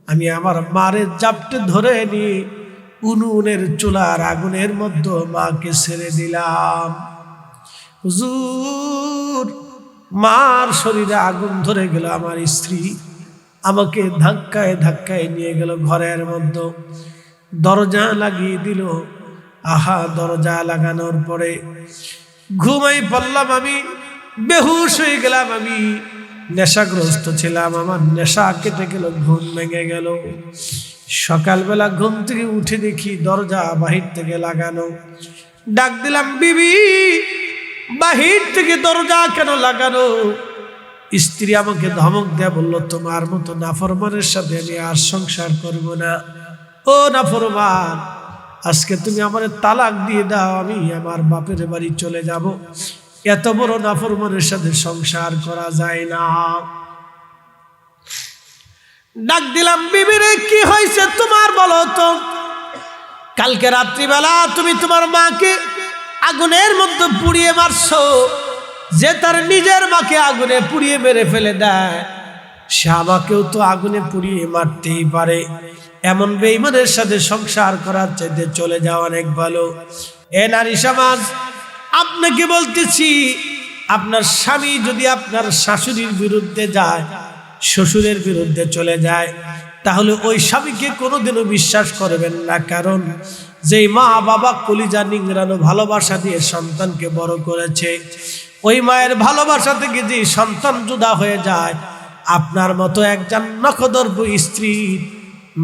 আমি আমার মারের জাপটে ধরে নিয়ে উনুনের চুলার আগুনের মধ্যে মাকে ছেড়ে দিলাম। হুজুর, মার শরীরে আগুন ধরে গেল। আমার স্ত্রী আমাকে ধাক্কায় ধাক্কায় নিয়ে গেল ঘরের মধ্যে, দরজা লাগিয়ে দিল। আহা, দরজা লাগানোর পরে ঘুমাই পড়লাম। আমি বেহুশ হয়ে গেলাম। আমি নেশাগ্রস্ত ছিলাম, আমার নেশা কেটে গেল, ঘুম ভেঙে গেল। সকালবেলা ঘুম থেকে উঠে দেখি দরজা বাহির থেকে লাগানো। ডাক দিলাম, বিবি, বাহির থেকে দরজা কেন লাগানো? স্ত্রী আমাকে ধমক দেয়া বলল, তোমার মতো নাফরমানের সাথে আমি আর সংসার করব না। ও নাফরমান, আজকে তুমি আমার তালাক দিয়ে দাও, আমি আমার বাপের বাড়ি চলে যাব। এত বড় নাফরমানের সাথে সংসার করা যায় না। ডাক দিলাম, বিবিরে, কি হয়েছে তোমার বলো তো? কালকে রাত্রিবেলা তুমি তোমার মাকে আগুনের মধ্যে পুড়িয়ে মারছো। যে তার নিজের মাকে আগুনে পুড়িয়ে মেরে ফেলে দেয়, সে আমাকেও তো আগুনে পুড়িয়ে মারতেই পারে। এমন বেঈমানের সাথে সংসার করার চাইতে চলে যাওয়া অনেক ভালো। এ নারী সমাজ, আপনাকে বলতেছি, আপনার স্বামী যদি আপনার শাশুড়ির বিরুদ্ধে যায়, শ্বশুরের বিরুদ্ধে চলে যায়, তাহলে ওই স্বামীকে কোনোদিনও বিশ্বাস করবেন না। কারণ যেই মা বাবা কলিজা নিংড়ানো ভালোবাসা দিয়ে সন্তানকে বড় করেছে, ওই মায়ের ভালোবাসা থেকে যে সন্তান জুদা হয়ে যায়, আপনার মতো একজন নখদর্প স্ত্রীর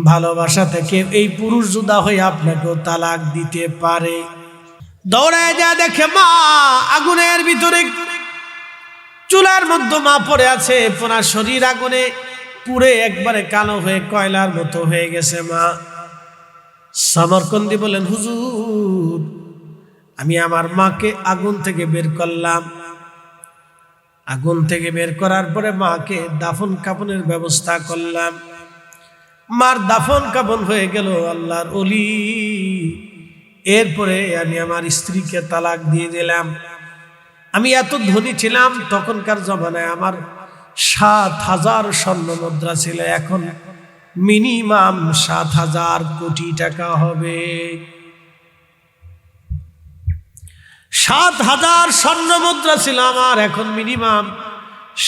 ভালোবাসা থেকে এই পুরুষ জুদা হয়ে আপনাকেও তালাক দিতে পারে। দৌড়ায় যা দেখে মা আগুনের ভিতরে, চুলার মধ্যে মা পড়ে আছে, পুরা শরীর আগুনে পুড়ে একবারে কালো হয়ে কয়লার মতো হয়ে গেছে মা। সমরকন্দি বলেন, হুজুর, আমি আমার মাকে আগুন থেকে বের করলাম। আগুন থেকে বের করার পরে মাকে দাফন কাফনের ব্যবস্থা করলাম। মার দাফন কাফন হয়ে গেল, আল্লাহর ওলি। এরপরে আমি আমার স্ত্রীকে তালাক দিয়ে দিলাম। আমি এত ধনী ছিলাম তখনকার জমানায়, আমার ৭,০০০ স্বর্ণ মুদ্রা ছিল, এখন মিনিমাম ৭,০০০ কোটি টাকা হবে। ৭,০০০ স্বর্ণ মুদ্রা ছিল আমার, এখন মিনিমাম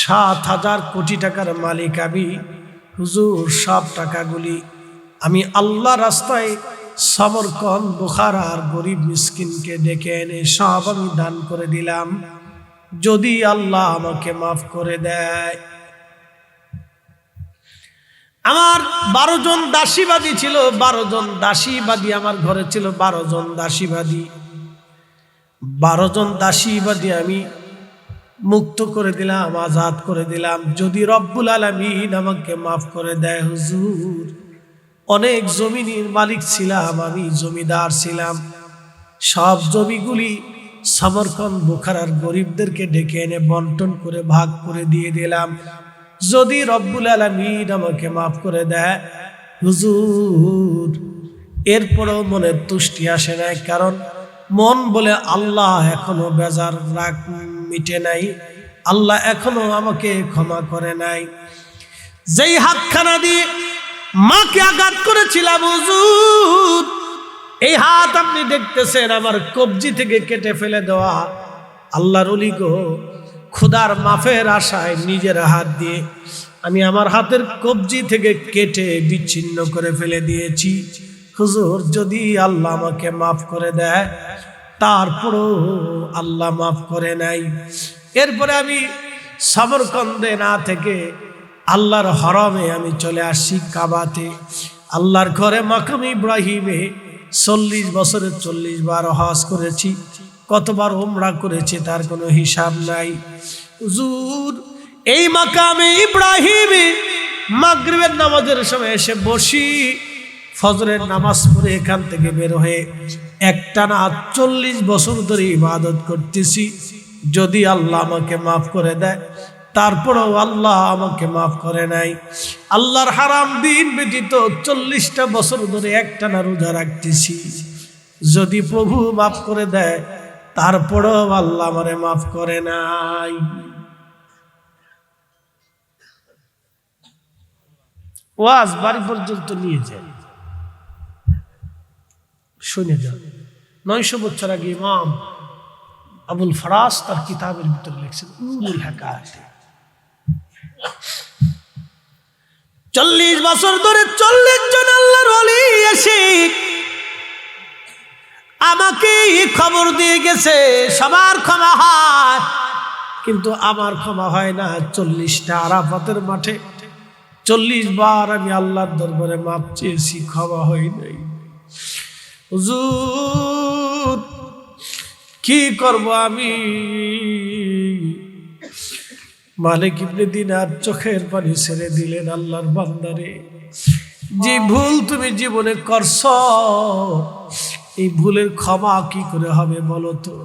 ৭,০০০ কোটি টাকার মালিক আমি। হুজুর, সব টাকাগুলি আমি আল্লাহ রাস্তায় সমরকন্দ, বুখারার গরিব মিসকিনকে ডেকে এনে সব আমি দান করে দিলাম, যদি আল্লাহ আমাকে মাফ করে দেয়। আমার ১২ জন দাসীবাদী ছিল, ১২ জন দাসীবাদী আমার ঘরে ছিল, ১২ জন দাসীবাদী। ১২ জন দাসীবাদী আমি মুক্ত করে দিলাম, আজাদ করে দিলাম, যদি রব্বুল আলামিন আমাকে মাফ করে দেয়। হুজুর, অনেক জমিনের মালিক ছিলাম আমি, জমিদার ছিলাম। সব জমিগুলি সমরকন্দ, বুখারার গরিবদেরকে ডেকে এনে বন্টন করে ভাগ করে দিয়ে দিলাম, যদি রব্বুল আলামিন আমাকে মাফ করে দেয়। হুজুর, এরপরেও মনের তুষ্টি আসে নাই, কারণ মন বলে আল্লাহ এখনো বেজার রাগ মিটে নাই, আল্লাহ এখনো আমাকে ক্ষমা করে নাই। যেই হাতখানা দিয়ে মাকে আঘাত করেছিলাম, হুজুর, এই হাত আপনি দেখতেছেন আমার কবজি থেকে কেটে ফেলে দেওয়া। আল্লাহর ওলি গো, খোদার মাফের আশায় নিজের হাত দিয়ে আমি আমার হাতের কবজি থেকে কেটে বিচ্ছিন্ন করে ফেলে দিয়েছি। হুজুর, যদি আল্লাহ আমাকে মাফ করে দেয়, তারপরও আল্লাহ মাফ করে নাই। এরপরে আমি সমরকন্দে না থেকে আল্লাহর হরমে আমি চলে আসি, কাবাতে, আল্লাহর ঘরে মাকাম ইব্রাহিমে ৪০ বছরে ৪০ বার হজ করেছি, কতবার উমরা করেছি তার কোনো হিসাব নাই। হুজুর, এই মাকামে ইব্রাহিমে মাগরিবের নামাজের সময় এসে বসি, ফজরের নামাজ পড়ে এখান থেকে বের হয়ে একটানা ৪০ বছর ধরে ইবাদত করতেছি, যদি আল্লাহ আমাকে মাফ করে দেয়, তারপরেও আল্লাহ আমাকে মাফ করে নাই। আল্লাহর হারাম দিন ব্যতীত ৪০টা বছর ধরে একটানা রোজা রাখতেছি, যদি প্রভু মাফ করে দেয়, তারপরেও আল্লাহ আমারে মাফ করে নাই। ওয়াজ বাড়ি পর্যন্ত নিয়ে যায়। শুনে যান, 900 বছর আগে ইমাম আবুল ফরাস তার কিতাবের ভিতরে লিখছেন উলুল হাকায়াত। 40 বছর ধরে 40 জন আল্লাহর ওলি এসে আমাকে খবর দিয়ে গেছে সবার ক্ষমা হয়, কিন্তু আমার ক্ষমা হয় না। 40টা আরাফাতের মাঠে 40 বার আমি আল্লাহর দরবারে মাপ চেয়েছি, ক্ষমা হয় নাই। হুজুর কি করব আমি? মালিক ইবনে দিনার চোখের পানি ছেড়ে দিলেন, আল্লাহর বান্দারে, যে ভুল তুমি জীবনে করছ এই ভুলের ক্ষমা কি করে হবে বলো তো?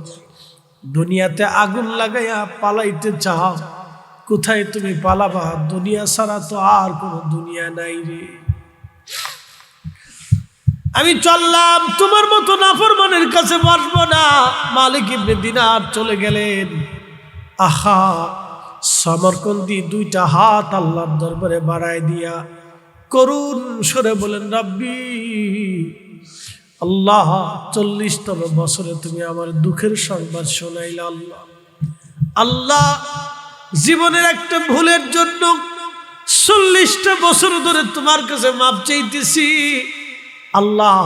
দুনিয়াতে আগুন লাগাইয়া পালাইতে চাও, কোথায় তুমি পালাবা? দুনিয়া ছাড়া তো আর কোনো দুনিয়া নাই রে। আমি চললাম, তোমার মতো নাফরমানের কাছে বসবো না। মালিক ইবনে দিনার চলে গেলেন। আহা, সমরকন্দি 2টা হাত আল্লাহর দরবারে বাড়ায় দিয়া করুণ সুরে বলেন, রব্বি আল্লাহ, 40তম বছরে তুমি আমার দুঃখের সংবাদ শোনাইলা। আল্লাহ আল্লাহ, জীবনের একটা ভুলের জন্য 40টা বছর ধরে তোমার কাছে মাপ চাইতেছি। আল্লাহ,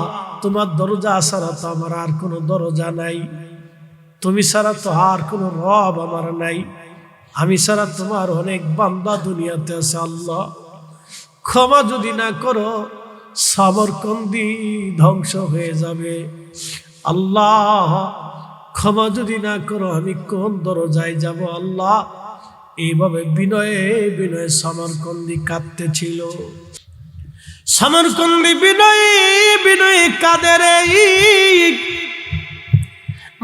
তোমার দরজা ছাড়া তো আমার আর কোনো দরজা নাই, তুমি ছাড়া তো আর কোনো রব আমার নাই, আমি ছাড়া তোমার অনেক বান্দা দুনিয়াতে আছে। আল্লাহ, ক্ষমা যদি না করো সমরকন্দি ধ্বংস হয়ে যাবে। আল্লাহ, ক্ষমা যদি না করো আমি কোন দরজায় যাব? আল্লাহ, এইভাবে বিনয়ে বিনয়ে সমরকন্দি কাঁদতেছিল। সমরকন্দি বিনয়ে বিনয়ে কাঁদে রে।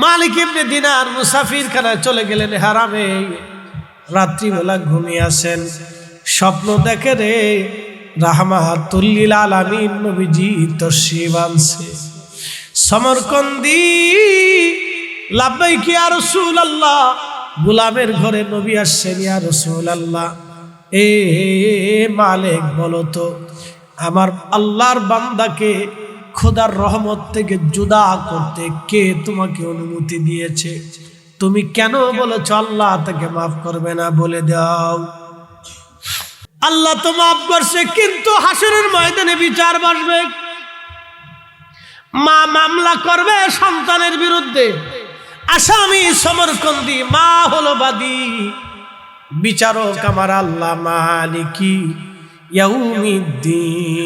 মালিক ইবনে দিনার মুসাফির খানায় চলে গেলেন হারামে। রাত্রিবেলা ঘুমিয়ে আসেন, স্বপ্ন দেখে রে রাহমাতুল লিল আলামিন নবীজি তশরিফ আনছে। সমরকন্দি লাব্বাইক ইয়া রাসূলুল্লাহ, গোলামের ঘরে নবী আসছেন। ইয়া রাসূলুল্লাহ, এ মালিক বলো তো, আমার আল্লাহর বান্দাকে খোদার রহমত থেকে জুদা করতে কে তোমাকে অনুমতি দিয়েছে? তুমি কেন বলেছ আল্লাহ তাকে মাফ করবে না? বলে দাও। আল্লাহ তো মাফ করছে, কিন্তু হাসরের ময়দানে বিচার বসবে। মা মামলা করবে সন্তানের বিরুদ্ধে, আসামি সমরকন্দি, মা হলো বাদী। বিচারক আমার আল্লাহ মালিকি ইয়াউমিদ্দিন,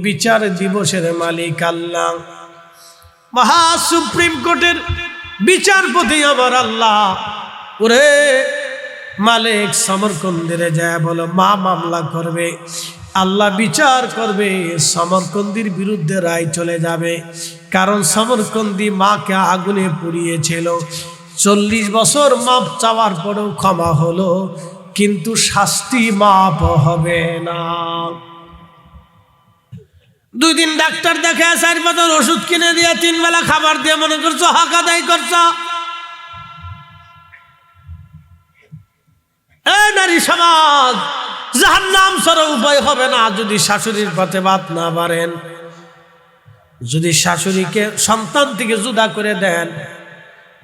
বিচার দিবসের মালিক আল্লাহ। মহা সুপ্রিম কোর্টের বিচারপতি আমার আল্লাহ। ওরে মালিক, সমরকন্দিরে যায় বলো মা মামলা করবে, আল্লাহ বিচার করবে, সমরকন্দির বিরুদ্ধে রায় চলে যাবে। কারণ সমরকন্দি মাকে আগুনে পুড়িয়েছিল। 40 বছর মাপ চাওয়ার পরেও ক্ষমা হলো, কিন্তু শাস্তি মাপ হবে না। 2 দিন ডাক্তার দেখে 4 বোতল ওষুধ কিনে দিয়ে 3 বেলা খাবার দিয়ে মনে করছো হক আদায় করছো। নারী সমাজ, জাহান্নাম ছাড়া উপায় হবে না যদি শাশুড়ির পাতে ভাত না বাড়েন, যদি শাশুড়িকে সন্তান থেকে জুদা করে দেন,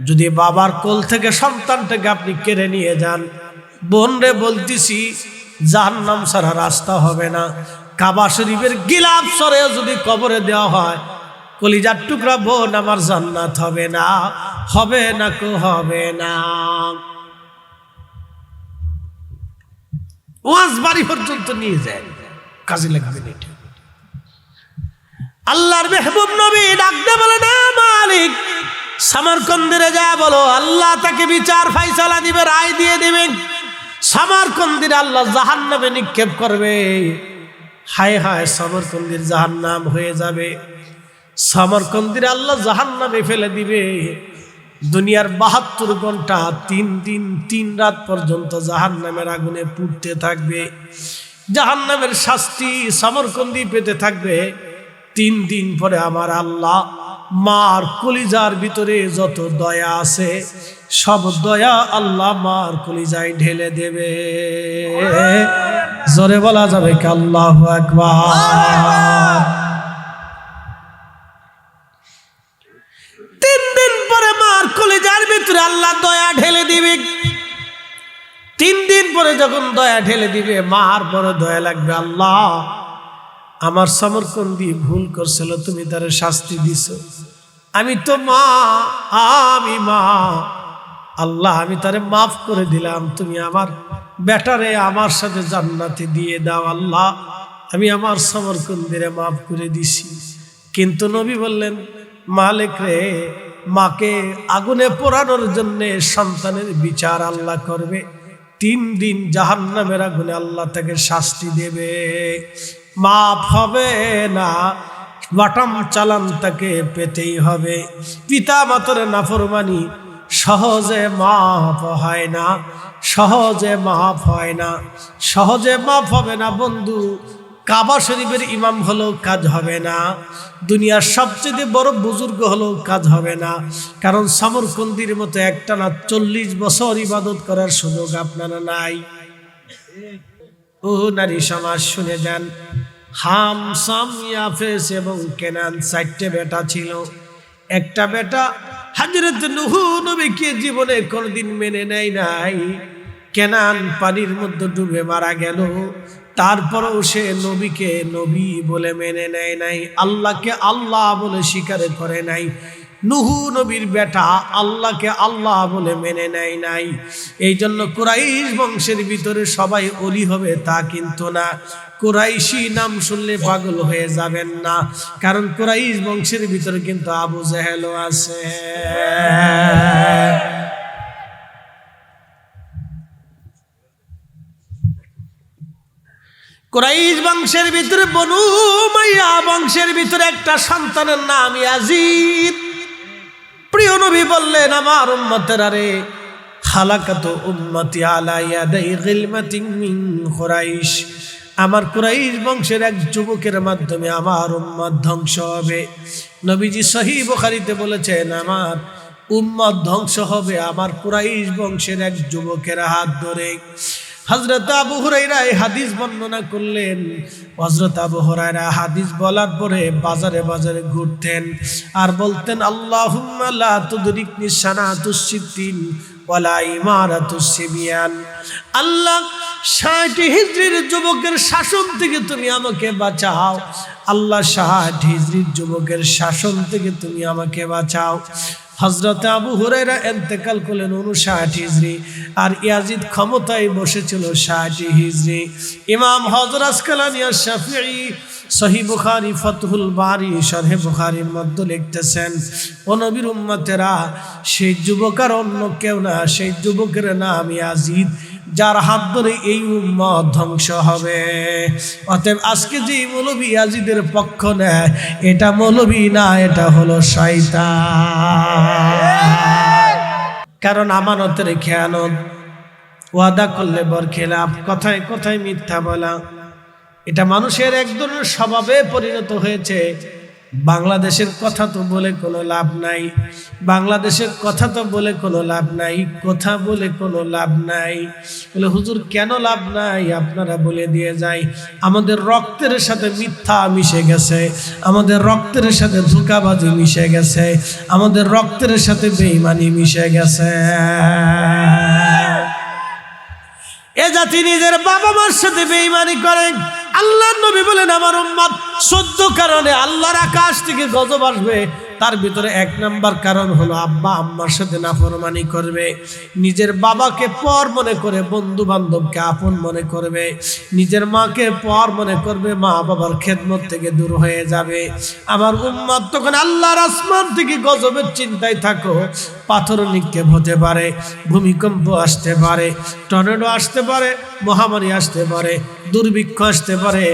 যদি বাবার কোল থেকে সন্তানটাকে আপনি কেড়ে নিয়ে যান। বোন রে বলতেছি, জাহান্নাম ছাড়া রাস্তা হবে না। কাবা শরীফের গিলাফ সরে যদি কবরে দেওয়া হয়, কলিজার টুকরা বোন, আমার জান্নাত হবে না, হবে না কো হবে না। ওয়াজ বাড়ি পর্যন্ত নিয়ে যায়, কাজে লাগবে না। আল্লাহর মেহবুব নবী ডাকতে বলে, না মালিক, সমরকন্দিরে যা বলো আল্লাহ তাকে বিচার ফাইসালা দিবে, রায় দিয়ে দিবেন। সমরকন্দির আল্লাহ জাহান্নামে নিক্ষেপ করবে। হায় হায়, সমরকন্দির জাহান্নাম হয়ে যাবে। সমরকন্দির আল্লাহ জাহান্নামে ফেলে দিবে। দুনিয়ার 72 ঘন্টা 3 দিন 3 রাত পর্যন্ত জাহান্নামের আগুনে পুড়তে থাকবে। জাহান্নামের শাস্তি সমরকন্দি পেতে থাকবে। 3 দিন পরে আমার আল্লাহ মার কলিজার ভিতরে যত দয়া আছে সব দয়া আল্লাহ মার কলিজায় ঢেলে দেবে। জোরে বলা যাবে কি আল্লাহু আকবার। 3 দিন পরে মার কলিজার ভিতরে আল্লাহ দয়া ঢেলে দিবে। 3 দিন পরে যখন দয়া ঢেলে দিবে, মার বড় দয়া লাগবে। আল্লাহ আমার সমরকন্দি ভুল করছিল, তুমি তারে শাস্তি দিছো। আমি তো মা, আমি মা, আল্লাহ আমি তারে মাফ করে দিলাম, তুমি আমার বেটারে আমার সাথে জান্নাতে দিয়ে দাও। আল্লাহ আমি আমার সমরকন্দিরে মাফ করে দিছি। কিন্তু নবী বললেন, মালিক রে, মাকে আগুনে পোড়ানোর জন্য সন্তানের বিচার আল্লাহ করবে। 3 দিন জাহান্নামের আগুনে আল্লাহ তাকে শাস্তি দেবে, মাফ হবে না, বাটাম চালান তাকে পেতেই হবে। পিতা মাতার নাফরমানি সহজে মাফ হয় না, সহজে মাফ হয় না, সহজে মাফ হবে না বন্ধু। কাবা শরীফের ইমাম হলেও কাজ হবে না, দুনিয়ার সবচেয়ে বড় বুজুর্গ হলেও কাজ হবে না। কারণ সমরকন্দির মতো একটানা 40 বছর ইবাদত করার সুযোগ আপনারা নাই। ও নারী সমাজ শুনে যান, হাম, সাম, ইয়াফেস এবং কেনান 4টে বেটা ছিল। একটা বেটা হযরত নূহ নবীকে জীবনে কোনদিন মেনে নেয় নাই। কেনান পানির মধ্যে ডুবে মারা গেল, তারপরেও সে নবীকে নবী বলে মেনে নেয় নাই, আল্লাহকে আল্লাহ বলে স্বীকার করে নাই। নূহ নবীর বেটা আল্লাহকে আল্লাহ বলে মেনে নেয় নাই। এই জন্য কুরাইশ বংশের ভিতরে সবাই ওলি হবে তা কিন্তু না। কুরাইশি নাম শুনলে পাগল হয়ে যাবেন না, কারণ কুরাইশ বংশের ভিতরে কিন্তু আবু জেহেলও আছে। কুরাইশ বংশের ভিতরে বনু উমাইয়া বংশের ভিতরে একটা সন্তানের নাম ইয়াজিদ। প্রিয় নবী বললেন, আমার উম্মতেরা রে, খালাকাতু উম্মতি আলা ইয়াদাই গিলমাতিন মিন কুরাইশ, আমার কুরাইশ বংশের এক যুবকের মাধ্যমে আমার উম্মত ধ্বংস হবে। নবীজি সহিহ বুখারীতে বলেছেন, আমার উম্মত ধ্বংস হবে আমার কুরাইশ বংশের এক যুবকের হাত ধরে। হযরত আবু হুরায়রা এই হাদিস বর্ণনা করলেন। হযরত আবু হুরায়রা হাদিস বলার পরে বাজারে বাজারে ঘুরতেন আর বলতেন, আল্লাহুম্মা লা তুদরিকনি সানাতুস সিদ্দিন ওয়ালা ইমারাতুস সিবিয়ান। আল্লাহ 60 হিজরির যুবকের শাসন থেকে তুমি আমাকে বাঁচাও। আল্লাহ 60 হিজরির যুবকের শাসন থেকে তুমি আমাকে বাঁচাও। হযরত আবু হুরায়রা ইন্তেকাল করলেন 59 হিজরি, আর ইয়াজিদ ক্ষমতায় বসেছিল 60 হিজরি। ইমাম হযরত আসকালানী আশ-শাফিঈ সহিহ বুখারী ফাতহুল বারী শরহে বুখারীর মধ্যে লিখতেছেন, ও নবীর উম্মতেরা, সেই যুবক আর অন্য কেউ না, সেই যুবকের নাম ইয়াজিদ, যার হাত ধরে এই উম্মত ধ্বংস হবে। অতএব আজকে যে মৌলবী ইয়াজিদের পক্ষ নেয়, এটা মৌলবী না, এটা হলো শয়তান। কারণ আমানতের খেয়ানত, ওয়াদা করলে বরখেলাপ, কথায় কথায় মিথ্যা বলা, এটা মানুষের এক ধরনের স্বভাবে পরিণত হয়েছে। বাংলাদেশের কথা তো বলে কোনো লাভ নাই, বাংলাদেশের কথা তো বলে কোনো লাভ নাই, কথা বলে কোনো লাভ নাই। বলে হুজুর কেন লাভ নাই? আপনারা বলে দিয়ে যাই, আমাদের রক্তের সাথে মিথ্যা মিশে গেছে, আমাদের রক্তের সাথে ধোঁকাবাজি মিশে গেছে, আমাদের রক্তের সাথে বেঈমানি মিশে গেছে। এ জাতি নিজের বাবা মার সাথে বেঈমানি করে। আল্লাহর নবী বলেন, আমার উম্মত 14 কারণে আল্লাহর আকাশ থেকে গজব আসবে। তার ভিতরে 1 নাম্বার কারণ হলো আব্বা আম্মার সাথে নাফরমানি করবে, নিজের বাবাকে পর মনে করে বন্ধু বান্ধবকে আপন মনে করবে, নিজের মাকে পর মনে করবে, মা বাবার খেদমত থেকে দূর হয়ে যাবে। আমার উম্মত তখন আল্লাহর আসমান থেকে গজবের চিন্তায় থাকো। পাথর নিক্ষেপ হতে পারে, ভূমিকম্প আসতে পারে, টর্নেডো আসতে পারে, মহামারী আসতে পারে, দুর্ভিক্ষ আসতে পারে,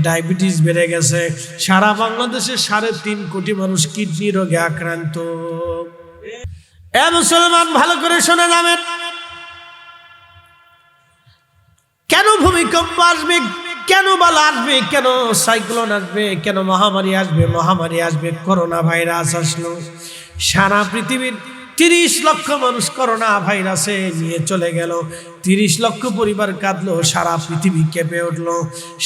ডায়াবেটিস বেড়ে গেছে, সারা বাংলাদেশে 3.5 কোটি মানুষ কিডনি রোগে আক্রান্ত। এ মুসলমান, ভালো করে শুনে যাবেন, কেন ভূমিকম্প আসবে, কেন বালা আসবে, কেন সাইক্লোন আসবে, কেন মহামারী আসবে? মহামারী আসবে, করোনা ভাইরাস আসলো, সারা পৃথিবীর 30 লক্ষ মানুষ করোনা ভাইরাসে নিয়ে চলে গেল। 30 লক্ষ পরিবার কাঁদলো, সারা পৃথিবী কেঁপে উঠলো।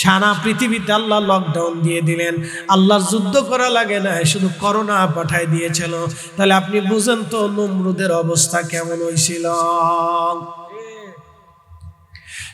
সারা পৃথিবীতে আল্লাহ লকডাউন দিয়ে দিলেন। আল্লাহর যুদ্ধ করা লাগে না, শুধু করোনা পাঠায় দিয়েছিল। তাহলে আপনি বুঝেন তো নমরুদের অবস্থা কেমন হয়েছিল।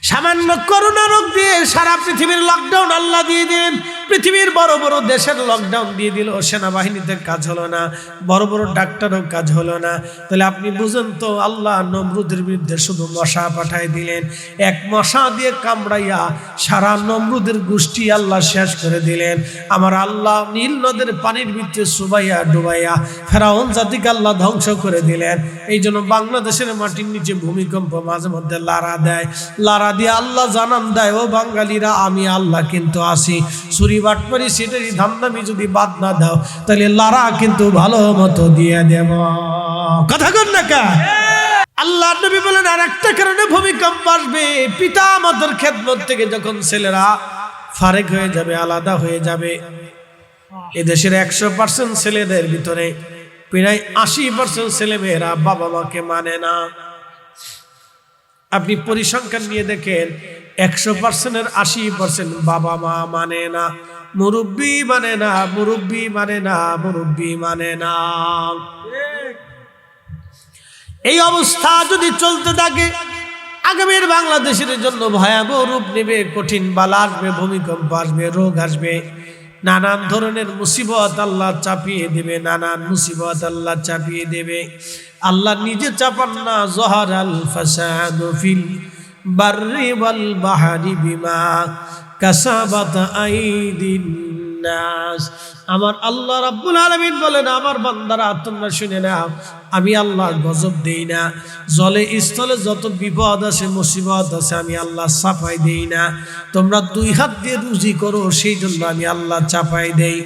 সামান্য করোনা রোগ দিয়ে সারা পৃথিবীর লকডাউন আল্লাহ দিয়ে দিলেন। পৃথিবীর বড় বড় দেশের লকডাউন দিয়ে দিল, সেনাবাহিনীতে কাজ হলো না, বড় বড় ডাক্তারও কাজ হলো না। তাহলে আপনি বুঝেন তো আল্লাহ নমরুদের বিরুদ্ধে শুধু মশা পাঠায় দিলেন। এক মশা দিয়ে কামড়াইয়া সারা নমরুদের গোষ্ঠী আল্লাহ শেষ করে দিলেন। আমার আল্লাহ নীল নদের পানির ভিতরে চুবাইয়া ডুবাইয়া ফেরাউন জাতিকে আল্লাহ ধ্বংস করে দিলেন। এই জন্য বাংলাদেশের মাটির নিচে ভূমিকম্প মাঝে মধ্যে লাড়া দেয়, লাড়া দিয়ে আল্লাহ জানান দেয়, ও বাঙালিরা আমি আল্লাহ কিন্তু আসি। চুরি বাটপারি সেটারই ধান্দামি যদি বাদ না দাও তাহলে লারা কিন্তু ভালো মতো দিয়ে দেব। কথা কন না কা? আল্লাহ নবী বলেন আর একটা কারণে ভূমিকম্প আসবে, পিতা মাতার খেদমত থেকে যখন ছেলেরা ফারেক হয়ে যাবে, আলাদা হয়ে যাবে। এদেশের 100% ছেলেদের ভিতরে প্রায় 80% ছেলে মেয়েরা বাবা মাকে মানে না। আপনি পরিসংখ্যান নিয়ে দেখেন, 100%-এর 80% বাবা মা মানে না, মুরব্বি মানে না, মুরব্বি মানে না, মুরব্বি মানে না। এই অবস্থা যদি চলতে থাকে আগামীর বাংলাদেশের জন্য ভয়াবহ রূপ নেবে। কঠিন বালা আসবে, ভূমিকম্প আসবে, রোগ আসবে, নানান ধরনের মুসিবত আল্লাহ চাপিয়ে দেবে, নানান মুসিবত আল্লাহ চাপিয়ে দেবে। আল্লাহ নিজে চাপান না, জহারাল ফাসাদু ফিল বাররি ওয়াল বাহরি বিমা কাসাবাত আইদিন নাস। আমার আল্লাহ রাব্বুল আলামিন বলেন, আমার বান্দারা তোমরা শুনে নাও, আমি আল্লাহ গজব দেই না। জলে স্থলে যত বিপদ আছে, মুসিবত আছে, আমি আল্লাহ চাপাই দেই না। তোমরা 2 হাত দিয়ে রুজি করো, সেই জন্য আমি আল্লাহ চাপাই দেই।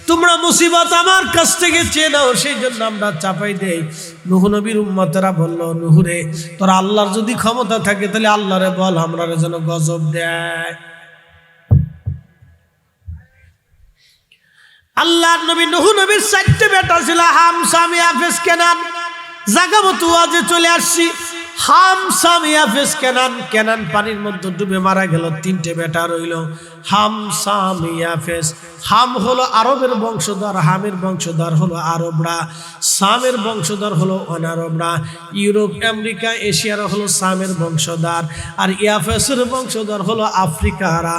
তোমরা মুসিবত আমার কাছ থেকে চেয়ে নাও, সেই জন্য আমরা চাপাই দেই। নূহ নবীর উম্মতেরা বলল, নূহ রে, তোর আল্লাহর যদি ক্ষমতা থাকে তাহলে আল্লাহরে বল আমরারে যেন গজব দেয়। আল্লাহর নবী নূহ নবীর 4টে বেটা ছিল, হাম, সাম, ইয়াফেস, কেনান। জায়গা মতো আজে চলে আসছি। হাম, সাম, ইয়াফেস, কেনান। কেনান পানির মধ্যে ডুবে মারা গেল। 3টে বেটা রইল, হাম, সাম, ইয়াফেস। হাম হলো আরবের বংশধর, হামের বংশধর হলো আরবরা, সামের বংশধর হলো অনারবরা। ইউরোপ, আমেরিকা, এশিয়ার হলো সামের বংশধর, আর ইয়াফেসের বংশধর হলো আফ্রিকারা।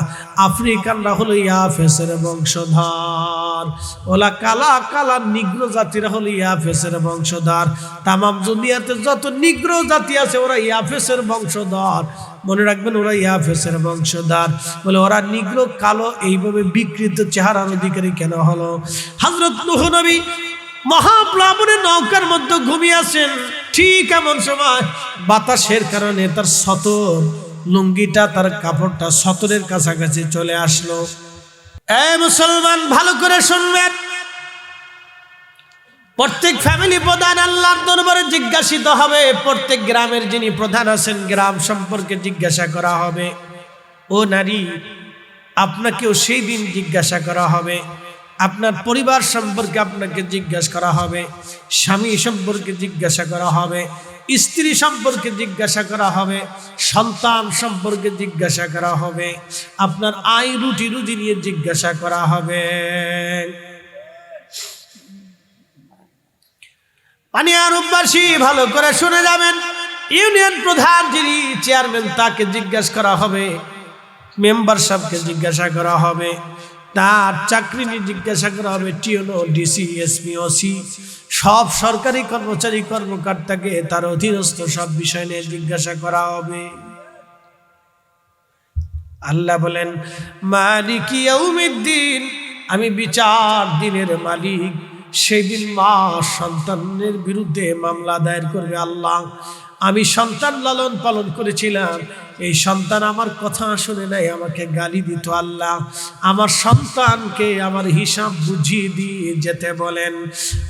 আফ্রিকানরা হলো ইয়াফেসের বংশধর। ওলা কালা কালা নিগ্রো জাতিরা হলো ইয়াফেসের বংশধর। তামাম দুনিয়াতে যত নিগ্রো জাতি আছে ওরা ইয়াফেসের বংশধর। মনে রাখবেন, ওরা ইয়াফেসের বংশধর। বলে ওরা নিগ্রো কালো এইভাবে বিকৃত চেহারার অধিকারী কেন হলো? হযরত নূহ নবী মহাপ্লাবনে নৌকার মধ্যে ঘুমিয়ে আছেন। ঠিক এমন সময় বাতাসের কারণে তার সতর লুঙ্গিটা, তার কাপড়টা সতরের কাছাকাছি চলে আসলো। মুসলমান ভালো করে শুনবেন, প্রত্যেক ফ্যামিলি প্রধান আল্লাহর দরবারে জিজ্ঞাসিত হবে। প্রত্যেক গ্রামের যিনি প্রধান আছেন, গ্রাম সম্পর্কে জিজ্ঞাসা করা হবে। ও নারী, আপনাকেও সেই দিন জিজ্ঞাসা করা হবে। আপনার পরিবার সম্পর্কে আপনাকে জিজ্ঞাসা করা হবে, স্বামী সম্পর্কে জিজ্ঞাসা করা হবে, স্ত্রী সম্পর্কে জিজ্ঞাসা করা হবে, সন্তান সম্পর্কে জিজ্ঞাসা করা হবে, আপনার আয় রুটি রুজি নিয়ে জিজ্ঞাসা করা হবে। পানিয়ারূপবাসী ভালো করে শুনে যাবেন, ইউনিয়ন প্রধান যিনি চেয়ারম্যান তাকে জিজ্ঞাসা করা হবে, মেম্বার সাহেবকে জিজ্ঞাসা করা হবে, তার চাকরি নিয়ে জিজ্ঞাসা করা হবে, টিওনো, ডিসি, এসপি, ওসি, সব সরকারি কর্মচারী কর্মকর্তাকে তার অধীনস্থ সব বিষয় নিয়ে জিজ্ঞাসা করা হবে। আল্লাহ বলেন, মালিকি ইয়াউমিদ্দিন, আমি বিচার দিনের মালিক। সেই দিন মা সন্তানের বিরুদ্ধে মামলা দায়ের করবে। আল্লাহ, আমি সন্তান লালন পালন করেছিলাম, এই সন্তান আমার কথা শুনে নাই, আমাকে গালি দিত। আল্লাহ, আমার সন্তানকে আমার হিসাব বুঝিয়ে দিয়ে যেতে বলেন।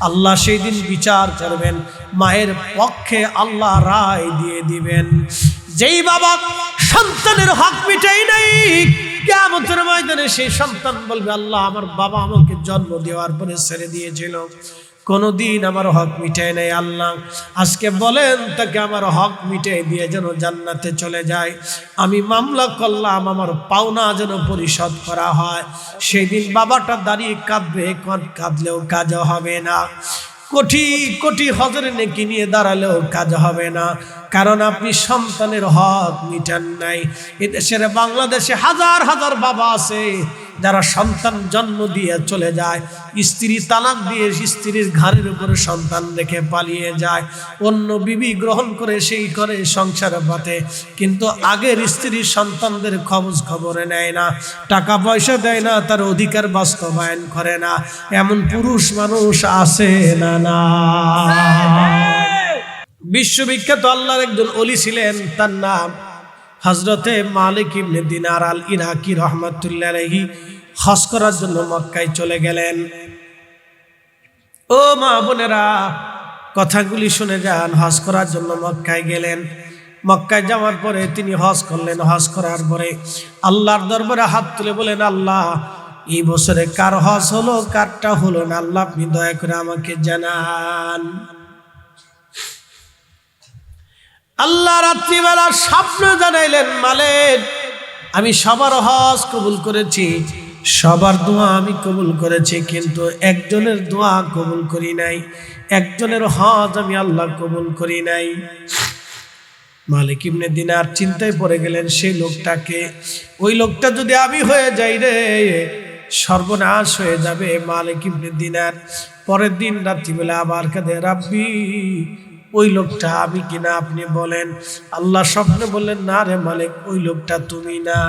আল্লাহ সেই দিন বিচার করবেন, মায়ের পক্ষে আল্লাহ রায় দিয়ে দিবেন। যেই বাবা সন্তানের হক মিটাই নাই, কিয়ামতের ময়দানে সেই সন্তান বলবে, আল্লাহ, আমার বাবা আমাকে জন্ম দেওয়ার পরে ছেড়ে দিয়েছিল, কোনদিন আমার হক মিটায় নাই আল্লাহ, আজকে বলেন তাকে আমার হক মিটাই দিয়ে যেন জান্নাতে চলে যায়। আমি মামলা করলাম আমার পাওনা যেন পরিশোধ করা হয়। সেই দিন বাবাটা দাঁড়িয়ে কাঁদবে, কাঁদলেও কাজ হবে না, কোটি কোটি হজরে নেকি নিয়ে দাঁড়ালেও কাজ হবে না, কারণ আপনি সন্তানের হক মিটান নাই। এদেশের বাংলাদেশে হাজার হাজার বাবা আছে যারা সন্তান জন্ম দিয়ে চলে যায়, স্ত্রী তালাক দিয়ে স্ত্রীর ঘাড়ের উপরে সন্তান রেখে পালিয়ে যায়, অন্য বিবি গ্রহণ করে সেই করে সংসার পাতে, কিন্তু আগের স্ত্রীর সন্তানদের খবরে নেয় না, টাকা পয়সা দেয় না, তার অধিকার বাস্তবায়ন করে না। এমন পুরুষ মানুষ আছে না? না। বিশ্ববিখ্যাত আল্লাহর একজন ওলি ছিলেন, তার নাম হযরতে মালিক ইবনে দিনার আল ইরাকি রহমাতুল্লাহ আলাইহি। হজ করার জন্য মক্কায় চলে গেলেন। ও মা বোনেরা, কথাগুলি শুনে যান। হজ করার জন্য মক্কায় গেলেন। মক্কায় যাওয়ার পরে তিনি হজ করলেন। হজ করার পরে আল্লাহর দরবারে হাত তুলে বলেন, আল্লাহ, এই বছরে কার হজ হলো, কারটা হলো না, আল্লাহ আপনি দয়া করে আমাকে জানান। আল্লাহ রাত্রিবেলা স্বপ্ন জানাইলেন, মালিক, আমি সবার হজ কবুল করেছি, সবার দোয়া আমি কবুল করেছি, কিন্তু একজনের দোয়া কবুল করি নাই, একজনের হজ আমি আল্লাহ কবুল করি নাই। মালিক ইবনে দিনার চিন্তায় পড়ে গেলেন, সেই লোকটাকে, ওই লোকটা যদি আমি হয়ে যাই রে, সর্বনাশ হয়ে যাবে। মালিক ইবনে দিনার পরের দিন রাত্রিবেলা আবার কাঁদে, রাব্বি, ওই লোকটা আমি কিনা, আপনি বলেন। আল্লাহ স্বপ্নে বললেন, না রে মালিক, ওই লোকটা তুমি না।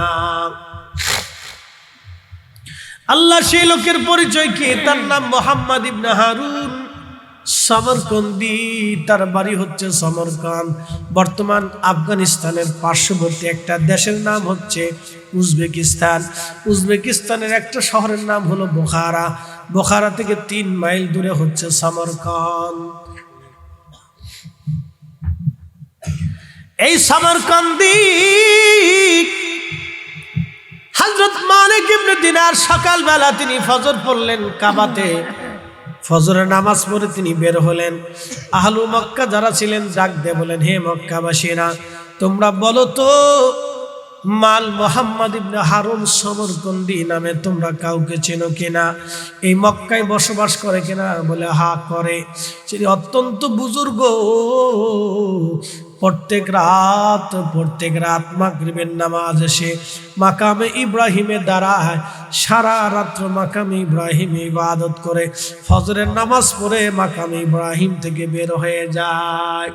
আল্লাহ সেই লোকের পরিচয় কি? তার নাম মুহাম্মদ ইবনে হারুন সমরকন্দি। তার বাড়ি হচ্ছে সমরকান্দ, বর্তমান আফগানিস্তানের পার্শ্ববর্তী একটা দেশের নাম হচ্ছে উজবেকিস্তান। উজবেকিস্তানের একটা শহরের নাম হলো বোখারা। বোখারা থেকে 3 মাইল দূরে হচ্ছে সমরকান্দ। এই সমরকান্দি হযরত মালিক ইবনে দিনার সকালবেলা তিনি ফজর পড়লেন কাবাতে। ফজরের নামাজ পড়ে তিনি বের হলেন। আহলু মক্কা যারা ছিলেন ডাক দিয়ে বলেন, হে মক্কাবাসীরা, তোমরা বলো তো, মাল মুহাম্মদ ইবনে হারুন সমরকন্দি নামে তোমরা কাউকে চেনো কিনা? এই মক্কায় বসবাস করে কিনা? বলে হা করে। তিনি অত্যন্ত বুজুর্গ। প্রত্যেক রাত মাগরিবের নামাজ এসে মাকামে ইব্রাহিমে দাঁড়ায়, সারা রাত্র মাকামে ইব্রাহিমে ইবাদত করে, ফজরের নামাজ পড়ে মাকামে ইব্রাহিম থেকে বের হয়ে যায়।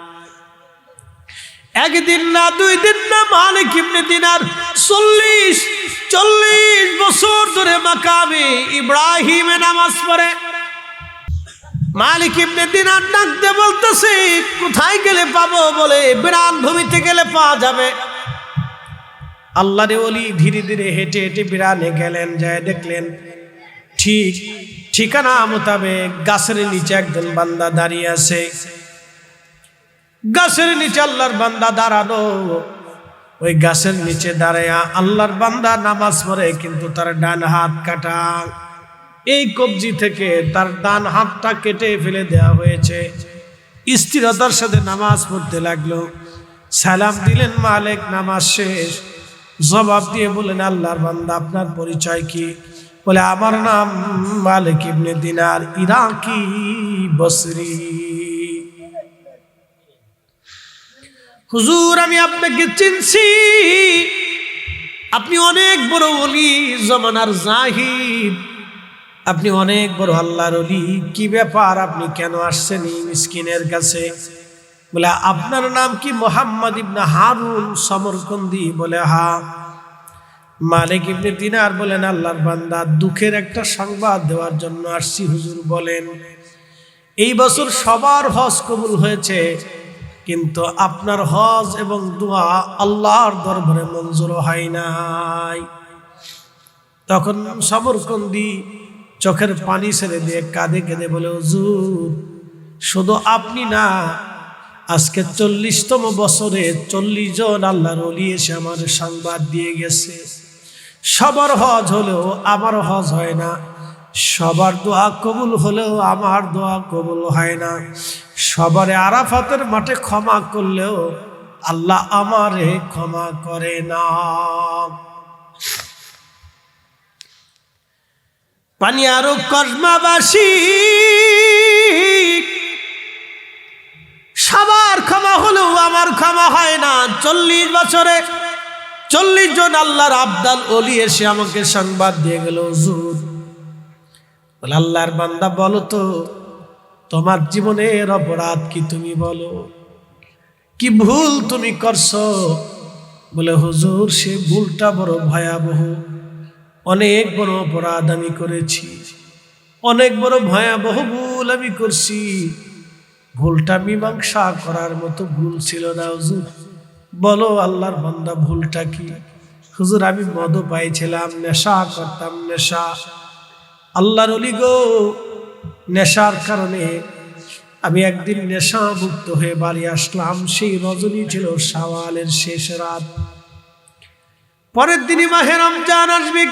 একদিন না, 2 দিন না, মালিক ইবনে দিনার 40 বছর ধরে মাকামে ইব্রাহিমে নামাজ পড়ে। মালিক ইবনে দিনার ডাকতে বলতেছে, কোথায় গেলে পাবো? বলে, বিরান ভূমিতে গেলে পাওয়া যাবে। আল্লাহর ওলি ধীরে ধীরে হেঁটে হেঁটে বিরানে গেলেন। যায় দেখলেন ঠিক ঠিকানা মোতাবেক গাছের নিচে একজন বান্দা দাঁড়িয়ে আছে। গাছের নিচে আল্লাহর বান্দা দাঁড়ানো। ওই গাছের নিচে দাঁড়ায়া আল্লাহর বান্দা নামাজ পড়ে, কিন্তু তার ডান হাত কাটা। এই কবজি থেকে তার ডান হাতটা কেটে ফেলে দেওয়া হয়েছে। স্থিরতার সাথে নামাজ পড়তে লাগলো। সালাম দিলেন মালিক, নামাজ শেষ। জবাব দিয়ে বলেন, আল্লাহর বান্দা, আপনার পরিচয় কি? বলে, আমার নাম মালিক ইবনে দিনার, ইরাকি বসরি। হুজুর, আমি আপনাকে চিনছি, আপনি অনেক বড় ওলি, জমানার জাহিদ, আপনি অনেক বড় আল্লাহর ওলি। কি ব্যাপার, আপনি কেন আসছেন এই মিসকিনের কাছে? বলে, আপনার নাম কি মুহাম্মদ ইবনে হারুন সমরকন্দি? বলে, হা। মালিক ইবনে দিনার বলেন, আল্লাহর বান্দা, দুঃখের একটা সংবাদ দেওয়ার জন্য আসছি হুজুর। বলেন। এই বছর সবার হজ কবুল হয়েছে, কিন্তু আপনার হজ এবং দোয়া আল্লাহর দরবারে মঞ্জুর হয় নাই। তখন সমরকন্দি চোখের পানি ছেড়ে দিয়ে কাঁদে কেঁদে বলে, হুজুর, শুধু আপনি না, আজকে 40তম বছরে 40 জন আল্লাহর ওলি এসে আমার সংবাদ দিয়ে গেছে, সবার হজ হলেও আমার হজ হয় না। সবার দোয়া কবুল হলেও আমার দোয়া কবুল হয় না। সবারে আরাফাতের মাঠে ক্ষমা করলেও আল্লাহ আমারে ক্ষমা করে না। পানিয়ারু কসমাবাসী সবার ক্ষমা হলেও আমার ক্ষমা হয় না। 40 বছরে 40 জন আল্লাহর আবদাল ওলি এসে আমাকে সংবাদ দিয়ে গেল, হুজুর বলে আল্লাহর বান্দা বলো তো তোমার জীবনের অপরাধ কি, তুমি বলো কি ভুল তুমি করছো? বলে হুজুর সে ভুলটা বড় ভয়াবহ, অনেক বড় অপরাধ আমি করেছি, অনেক বড় ভয়াবহ ভুল আমি করছি। ভুলটা মীমাংসা করার মতো ভুল ছিল না হুজুর। বলো আল্লাহর বান্দা ভুলটা কি? হুজুর আমি মদ পাইছিলাম, নেশা করতাম, নেশা। আল্লাহর ওলি গো, নেশার কারণে আমি একদিন নেশামুক্ত হয়ে বাড়ি আসলাম। সেই রজনী ছিল শাওয়ালের শেষ রাত। পরের দিনই মাহে রমজান আসবে,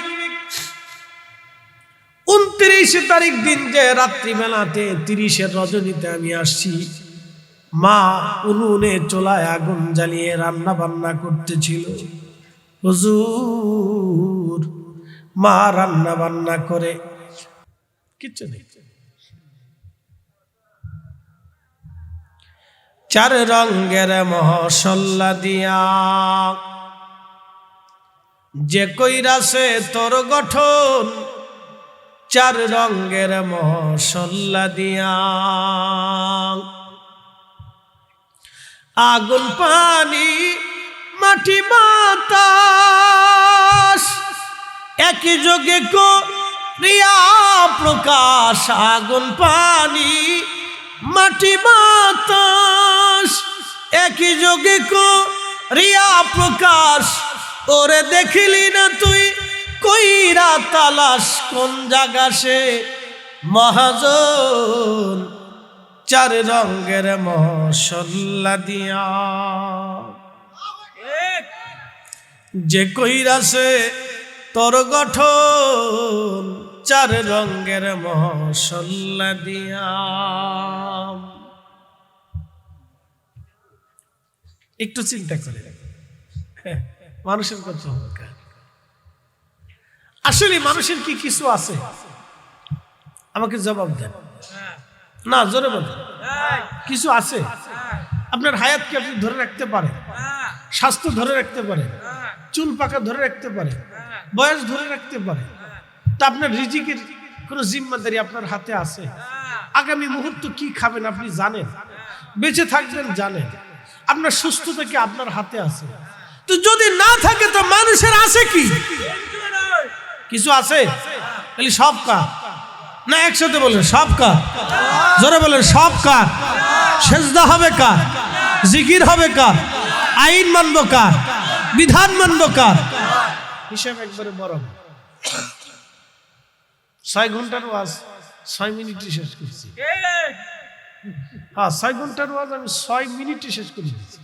29 তারিখ দিন যে রাত্রিবেলাতে 30-এর রজনীতে আমি আসছি। মা উনুনে চুলায় আগুন জ্বালিয়ে রান্না বান্না করতেছিল। হুজুর মা রান্না বান্না করে কিচ্ছু নেই, 4 রঙের মশলা দিয়া যে কইরাছে তোর গঠন, 4 রঙের মশলা দিয়া আগুন পানি মাটি বাতাস একই যোগে করিয়া প্রকাশ। আগুন পানি মাটি বাতাস একই যোগে করিয়া প্রকাশ। ওরে দেখিলি না তুই কইরা তালাশ, কোন জায়গা সে মহাজন, 4 রঙের মশলা দিয়া যে কইরাছে তোর গঠন, 4 রঙের মশলা দিয়া। একটু চিন্তা করে মানুষের কত অহংকার। আসলে মানুষের কি কিছু আছে? আমাকে জবাব দেন না, জোরে বলেন। কিছু আছে? আপনার হায়াতকে আপনি ধরে রাখতে পারেন, স্বাস্থ্য ধরে রাখতে পারেন, চুল পাকা ধরে রাখতে পারেন, বয়স ধরে রাখতে পারেন। তা আপনার রিজিকের কোনো জিম্মাদারি আপনার হাতে আছে? আগামী মুহূর্ত কি খাবেন আপনি জানেন, বেঁচে থাকবেন জানেন, আপনার সুস্থতা কি আপনার হাতে আছে? তো যদি না থাকে তো মানুষের আছে কি? কিছু আছে? তাহলে সব কার না? একসাথে বলেন সব কার, জোরে বলেন সব কার। সেজদা হবে কার? জিকির হবে কার? আইন মানব কার? বিধান মানব কার? হিসাব একবারে বড়। 6 ঘন্টার ওয়াজ 6 মিনিটে শেষ করছি। হ্যাঁ 6 ঘন্টার ওয়াজ আমি 6 মিনিটে শেষ করে দিয়েছি।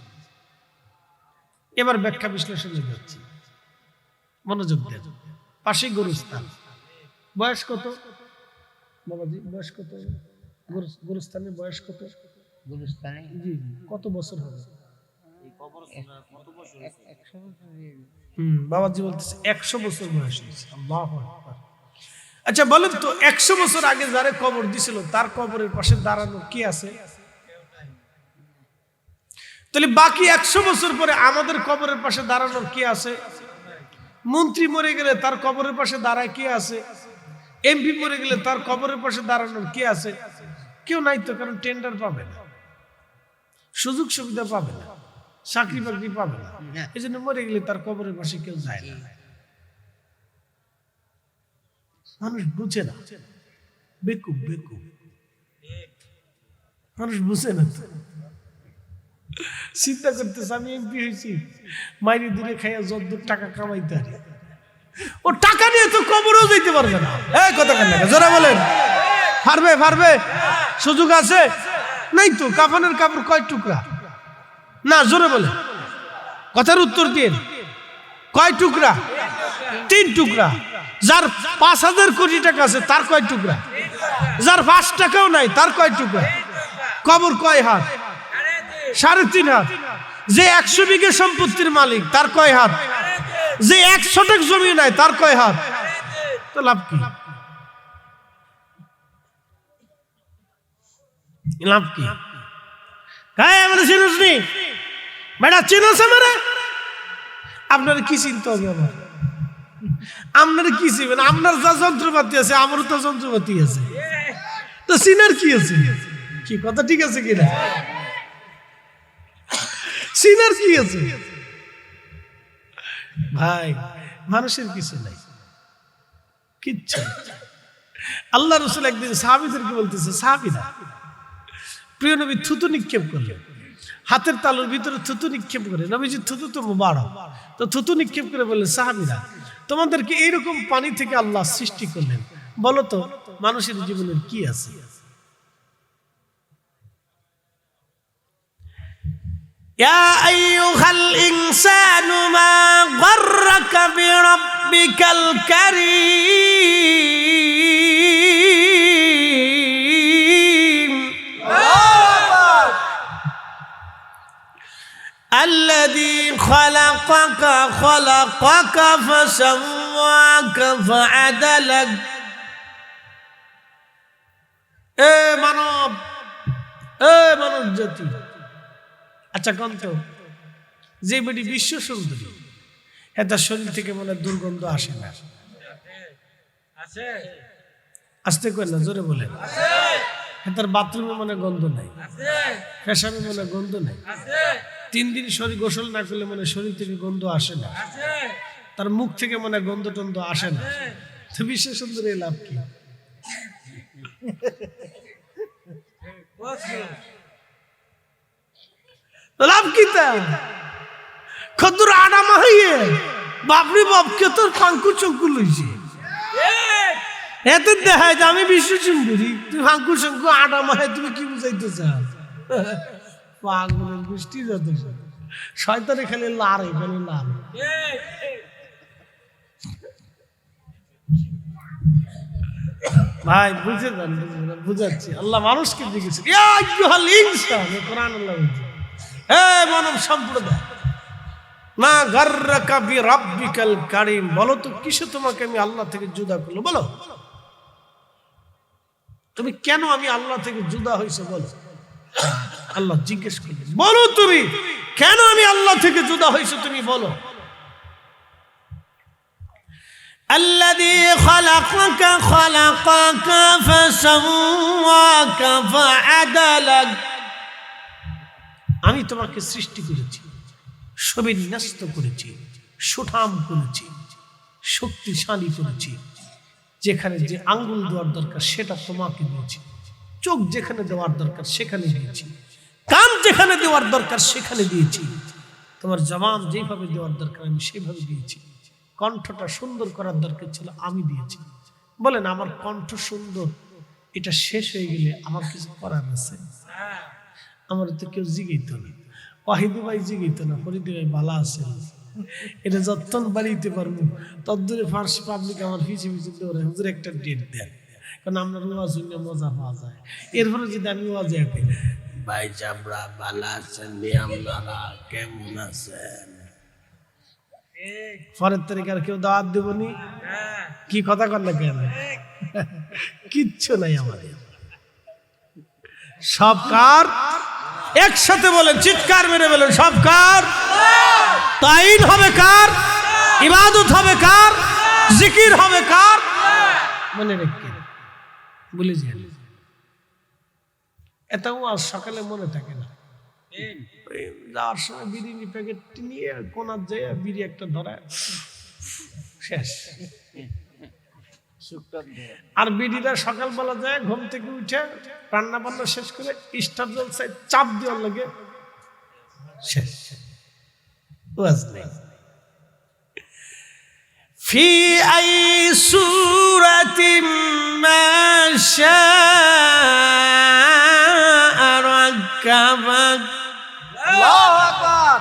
এবার ব্যাখ্যা বিশ্লেষণে যাচ্ছি, মনোযোগ দেন। পাশে গরুস্থান। বয়স কত বাবাজি? বয়স কত? গরুস্থানের বয়স কত? গুলিস্তানে জি কত বছর হবে? বাবাজি বলতেছে 100 বছর বয়স হয়েছে। আল্লাহু আকবার। আচ্ছা বলেন তো 100 বছর আগে যারা কবর দিছিল তার কবরের পাশে দাঁড়ানো কে আছে? তাহলে বাকি 100 বছর পরে আমাদের কবরের পাশে দাঁড়ানোর কে আছে? মন্ত্রী মরে গেলে তার কবরের পাশে দাঁড়ায় কে আছে? এমপি মরে গেলে তার কবরের পাশে দাঁড়ানোর কে আছে? কেউ নাই তো, কারণ টেন্ডার পাবে না, সুযোগ সুবিধা পাবে না, চাকরি বাকরি পাবে না। এই জন্য মরে গেলে তার কবরের পাশে কেউ যায় না। মানুষ বুঝে না, বেকুব বেকুব মানুষ বুঝে না। চিন্তা করতেছে আমি এমপি হয়েছি, মাইরি দূরে খাইয়া যদ্দূর টাকা কামাইতে পারি, ও টাকা নিয়ে তো কবরও যেতে পারবে না। এই কথা কেন জোরে বলেন? পারবে? পারবে? সুযোগ আছে? নাই তো। কাফনের কাপড় কয় টুকরা? না, জোরে বলে কথার উত্তর দিন। কয় টুকরা? 3 টুকরা। যার 5,000 কোটি টাকা আছে তার কয় টুকরা? যার 5 টাকাও নাই তার কয় টুকরা? কবর কয় হাত? 3.5 হাত। যে 100 বিঘা সম্পত্তির মালিক তার কয় হাত? যে 1 শতক জমি নাই তার কয় হাত? তো লাভ কি? লাভ কি? আমরা চিনুস নি বেটা, চিনুস আমারে? আপনারা কি চিনতে হবে? আপনারা কি চিনবেন? আপনার যা যন্ত্রপাতি আছে আমারও তো যন্ত্রপাতি আছে, তো চিনার কি আছে? কি কথা ঠিক আছে কিনা? চিনার কি আছে ভাই? মানুষের কিছু নাই, কিচ্ছু। আল্লাহ রাসূল একদিন সাহাবীদেরকে বলতেছে, সাহাবীরা প্রিয় নবী থুতু নিক্ষেপ করলেন, হাতের তালুর ভিতরে থুতু নিক্ষেপ করে। নবীজি থুতু তো মুবারক, তো থুতু নিক্ষেপ করে বললেন, সাহাবীরা তোমাদেরকে এইরকম পানি থেকে আল্লাহ সৃষ্টি করলেন, বলো তো মানুষের জীবনের কি আছে? ইয়া আইয়ুহাল ইনসানু মা গাররাকা বিরাব্বিকাল কারীম الذي خلقك فسواك فعدلك। মানব জাতি, আচ্ছা কোন তো যে বেটি বিশ্ব সুন্দরী, তার শরীর থেকে মনে দুর্গন্ধ আসে না? আসতে কই না, জোরে বলেন। তার বাথরুমে মনে গন্ধ নাই, পেশাবে মনে গন্ধ নাই, 3 দিন শরীর গোসল না করলে মনে শরীর থেকে গন্ধ আসে না, তার মুখ থেকে মনে গন্ধ টন্ধ আসে না, তো বিশ্ব সুন্দরী লাভ কি? লাভ কি? তা খদ্দুর আডা মাহাইয়ে বাপরে বাপ, কে তোর ফাঙ্কু চঙ্কু লইছে, এতে দেখায় যে আমি বিশ্ব সুন্দরী, তুই ফাঙ্কু চঙ্কু আডা মাহাই, তুমি কি বুঝাইতে চাও? পাগলের গোষ্ঠী যত শয়তানে খালি লারে, খালি লারে। ভাই বুঝে যান, বুঝাচ্ছি। আল্লাহ মানুষকে দেখেছে, কোরআন আল্লাহ বলছে, হে মানব সম্প্রদায়, মা গাররাকা বিরাব্বিকাল কারীম, বলো তো কিসে তোমাকে আমি আল্লাহ থেকে জুদা করলো? বলো তুমি কেন আমি আল্লাহ থেকে জুদা হয়েছে? বলো। আল্লাহ জিজ্ঞেস করলেন, বলো তুমি কেন আমি আল্লাহ থেকে জুদা হয়েছে, তুমি বলো। الذي خلقك فسواك فعدلك, আমি তোমাকে সৃষ্টি করেছি, সুবিন্যস্ত করেছি, সুঠাম করেছি, শক্তিশালী করেছি, যেখানে যে আঙ্গুল দেওয়ার দরকার সেটা তোমাকে দিয়েছি, চোখ যেখানে দেওয়ার দরকার সেখানে দিয়েছি, কান যেখানে দেওয়ার দরকার সেখানে দিয়েছি, তোমার জবান যেভাবে দেওয়ার দরকার আমি সেভাবে দিয়েছি, কণ্ঠটা সুন্দর করার দরকার ছিল আমি দিয়েছি। বলেন আমার কণ্ঠ সুন্দর, এটা শেষ হয়ে গেলে আমার কিছু করার আছে? আমার তো কেউ জিগাইত না, ওয়াহিদু ভাই জিগাইত না, ফরিদু ভাই বালা আছে, এটা যতক্ষণ বাড়িতে পারবো ততদূরে ফার্স্ট পাবলিক আমার পিছিয়ে পিছিয়ে দৌড়ে, হুজুর একটা ডেট দেন, কারণ আপনার ওয়াজ শুনলে মজা পাওয়া যায়। এরপরে যদি আমি ওয়াজে আঁকি, ভাই চাবড়া বালা আছেন, আপনারা কেমন আছেন, পরের তারিখে আর কেউ দাওয়াত দেবনি, কি কথা কর না কেন? কিচ্ছু নাই আমাদের, সব কার? একসাথে বলেন, চিৎকার মেরে বলেন, সব কার? তাইন হবে কার? ইবাদত হবে কার? জিকির হবে কার? মনে রেখে বলে যান, এটাও আজ সকালে মনে থাকে না, যাওয়ার সময় বিরিয়ানি প্যাকেট নিয়ে কোনার যায় বিড়ি একটা ধরা শেষ, আর বিড়িটা সকালবেলা যায় ঘুম থেকে উঠে রান্না বান্না শেষ করে স্টার জলসায় চাপ দেওয়ার লাগে শেষ। ফি আই সূরাতিন মা শাআ রাক্কাবাক। আল্লাহু আকবার।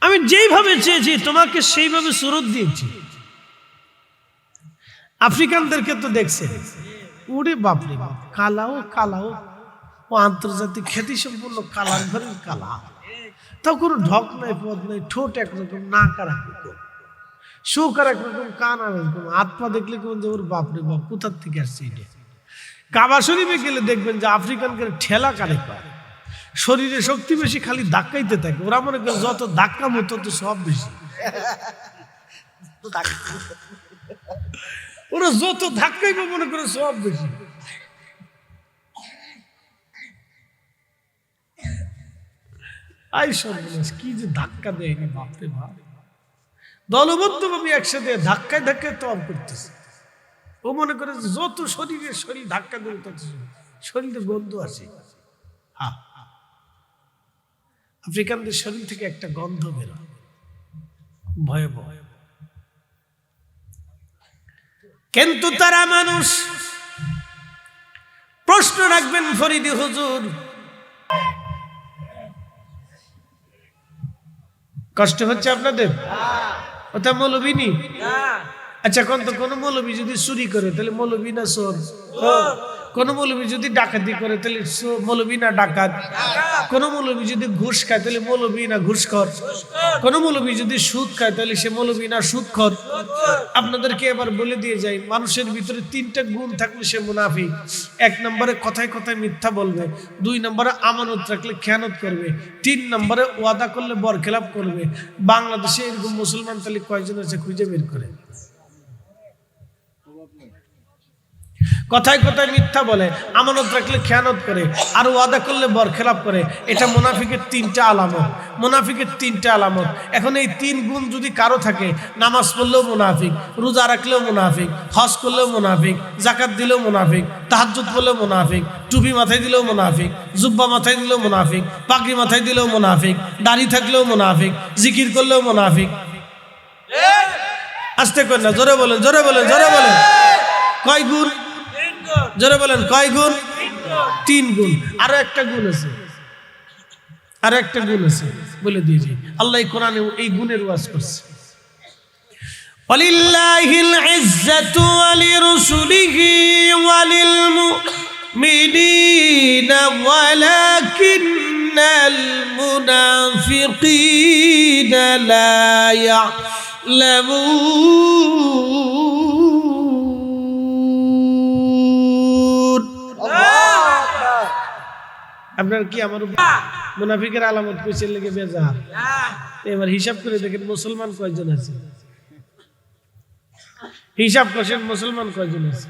আমি আমি যেইভাবে চেয়েছি তোমাকে সেইভাবে সুরত দিয়েছি। আফ্রিকানদেরকে তো দেখছে, ওরে বাপরে বাপ, কালাও কালাও, ও আন্তর্জাতিক খ্যাতি সম্পূর্ণ কালার ঘরের কালা। তাও কোনো ঢক নাই, পদ নাই, ঠোঁট একরকম, নাক আর একরকম, শোক আর একরকম, কান আর একরকম, হাত পা দেখলে কেমন যে ওর বাপরে বাপ কোথার থেকে আসছে এটা। কাবা শরীফে গেলে দেখবেন যে আফ্রিকানকে ঠেলা কারে পায়, শরীরে শক্তি বেশি, খালি ধাক্কাইতে থাকে। ওরা মনে করে যত ধাক্কা মতো তো সব বেশি, ওরা যত ধাক্কাইবে মনে করে সব বেশি। আই সর্বনাশ, কি যে ধাক্কা দেয় না, বাপরে বাপ। দলবদ্ধ ভাবে একসাথে ধাক্কায় ধাক্কায় তওয়াব করতেছে। ও মনে করে যত শরীর ধাক্কা দিল তত শরীরে গন্ধ আসে। হ্যাঁ, আফ্রিকানদের শরীর থেকে একটা গন্ধ বেরোয়, ভয়াবহ। কিন্তু তারা মানুষ। প্রশ্ন রাখবেন ফরিদি হুজুর, কষ্ট হচ্ছে আপনাদের? ওটা মৌলবী নি? আচ্ছা, কোন মৌলবী যদি চুরি করে তাহলে মৌলবী না চোর? কোন মৌলবী যদি ডাকাতি করে তাহলে মৌলবী না ডাকাত? কোন মৌলবী যদি ঘুষ খায় তাহলে মৌলবী না ঘুষখোর? কোন মৌলবী যদি সুদ খায় তাহলে সে মৌলবী না সুদখোর? আপনাদেরকে এবার বলে দিয়ে যাই, মানুষের ভিতরে 3টা গুণ থাকলে সে মুনাফিক। 1 নম্বরে কথায় কথায় মিথ্যা বলবে, 2 নম্বরে আমানত রাখলে খেয়ানত করবে, 3 নম্বরে ওয়াদা করলে বরখেলাপ করবে। বাংলাদেশে এরকম মুসলমান তাহলে কয়জন আছে খুঁজে বের করে? কথায় কথায় মিথ্যা বলে, আমানত রাখলে খেয়ানত করে, আর ওয়াদা করলে বরখেলাপ করে। এটা মুনাফিকের 3টা আলামত, মুনাফিকের 3টা আলামত। এখন এই 3 গুণ যদি কারো থাকে, নামাজ পড়লেও মুনাফিক, রোজা রাখলেও মুনাফিক, হজ করলেও মুনাফিক, যাকাত দিলেও মুনাফিক, তাহাজ্জুদ পড়লেও মুনাফিক, টুপি মাথায় দিলেও মুনাফিক, জুব্বা মাথায় দিলেও মুনাফিক, পাগড়ি মাথায় দিলেও মুনাফিক, দাড়ি থাকলেও মুনাফিক, জিকির করলেও মুনাফিক। আস্তে করে না, জোরে বলেন, জোরে বলেন, জোরে বলেন। কয় গুণ? জোরে বলেন, কয় গুণ? 3 গুণ। আরো একটা গুণ আছে, আরো একটা গুণ আছে, বলে দিয়েছি। আল্লাহ কোরআনে এই গুণের ওয়াজ করছে। ওয়ালিল্লাহিল ইজ্জাতু ওয়ালিরুসুলিহি ওয়ালিলমুমিনিনা ওয়ালাকিন্নাল মুনাফিকিনা লা ইয়ালামুন। আপনার কি আমার মুনাফিকের আলামত কইছে লেগে বেজার? এবার হিসাব করে দেখেন মুসলমান কয়জন আছে, হিসাব করেন মুসলমান কয়জন আছে।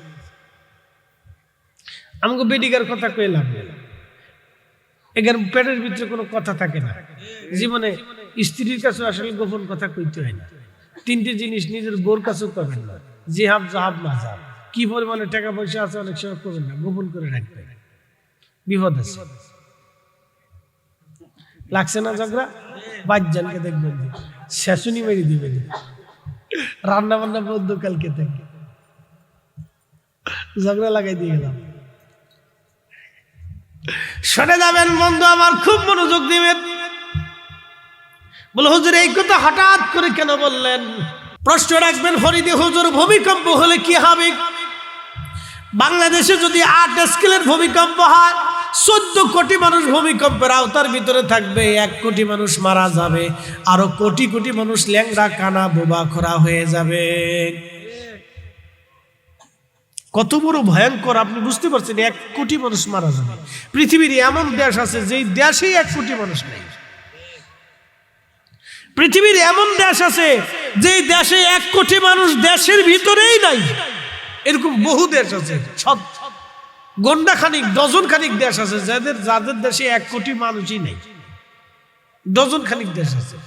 আমাকে বেডিকার কথা কইলাম, এখানে পেটের ভিতরে কোনো কথা থাকে না। জীবনে স্ত্রীর কাছে আসলে গোপন কথা কইতে হয় না। 3টে জিনিস নিজের বোর কাছেও করবেন না, জিহাব জাহাব মাজাব। কি পরিমাণে টাকা পয়সা আছে অনেক সময় করবেন না, গোপন করে রাখবেন, বিপদ আছে। লাগছে না ঝগড়া? বাচ্চানকে দেখবেন শেষুনি মেরে দিবেন, রান্না বান্না বন্ধ কালকে থেকে, ঝগড়া লাগাই দিয়ে গেলাম। শুনে যাবেন বন্ধু আমার, খুব মনোযোগ দিবেন। বলে হুজুর এই কথা হঠাৎ করে কেন বললেন? প্রশ্ন রাখবেন ফরিদি হুজুর, ভূমিকম্প হলে কি হবে? বাংলাদেশে যদি 8 স্কেলের ভূমিকম্প হয়, 14 কোটি মানুষ ভূমিকম্পের আওতার ভিতরে থাকবে, 1 কোটি মানুষ মারা যাবে, আরো কোটি কোটি মানুষ ল্যাংড়া কানা বোবা খোরা হয়ে যাবে। কত বড় ভয়ঙ্কর আপনি বুঝতে পারছেন? 1 কোটি মানুষ মারা যাবে। পৃথিবীর এমন দেশ আছে যেই দেশেই 1 কোটি মানুষ নেই। পৃথিবীর এমন দেশ আছে যেই দেশে 1 কোটি মানুষ দেশের ভিতরেই নাই। এরকম বহু দেশ আছে, সব গন্ডা খানিক, ডজন খানিক দেশ আছে যাদের দেশে 1 কোটি মানুষই নেই। ডজন খানিক দেশ আছে।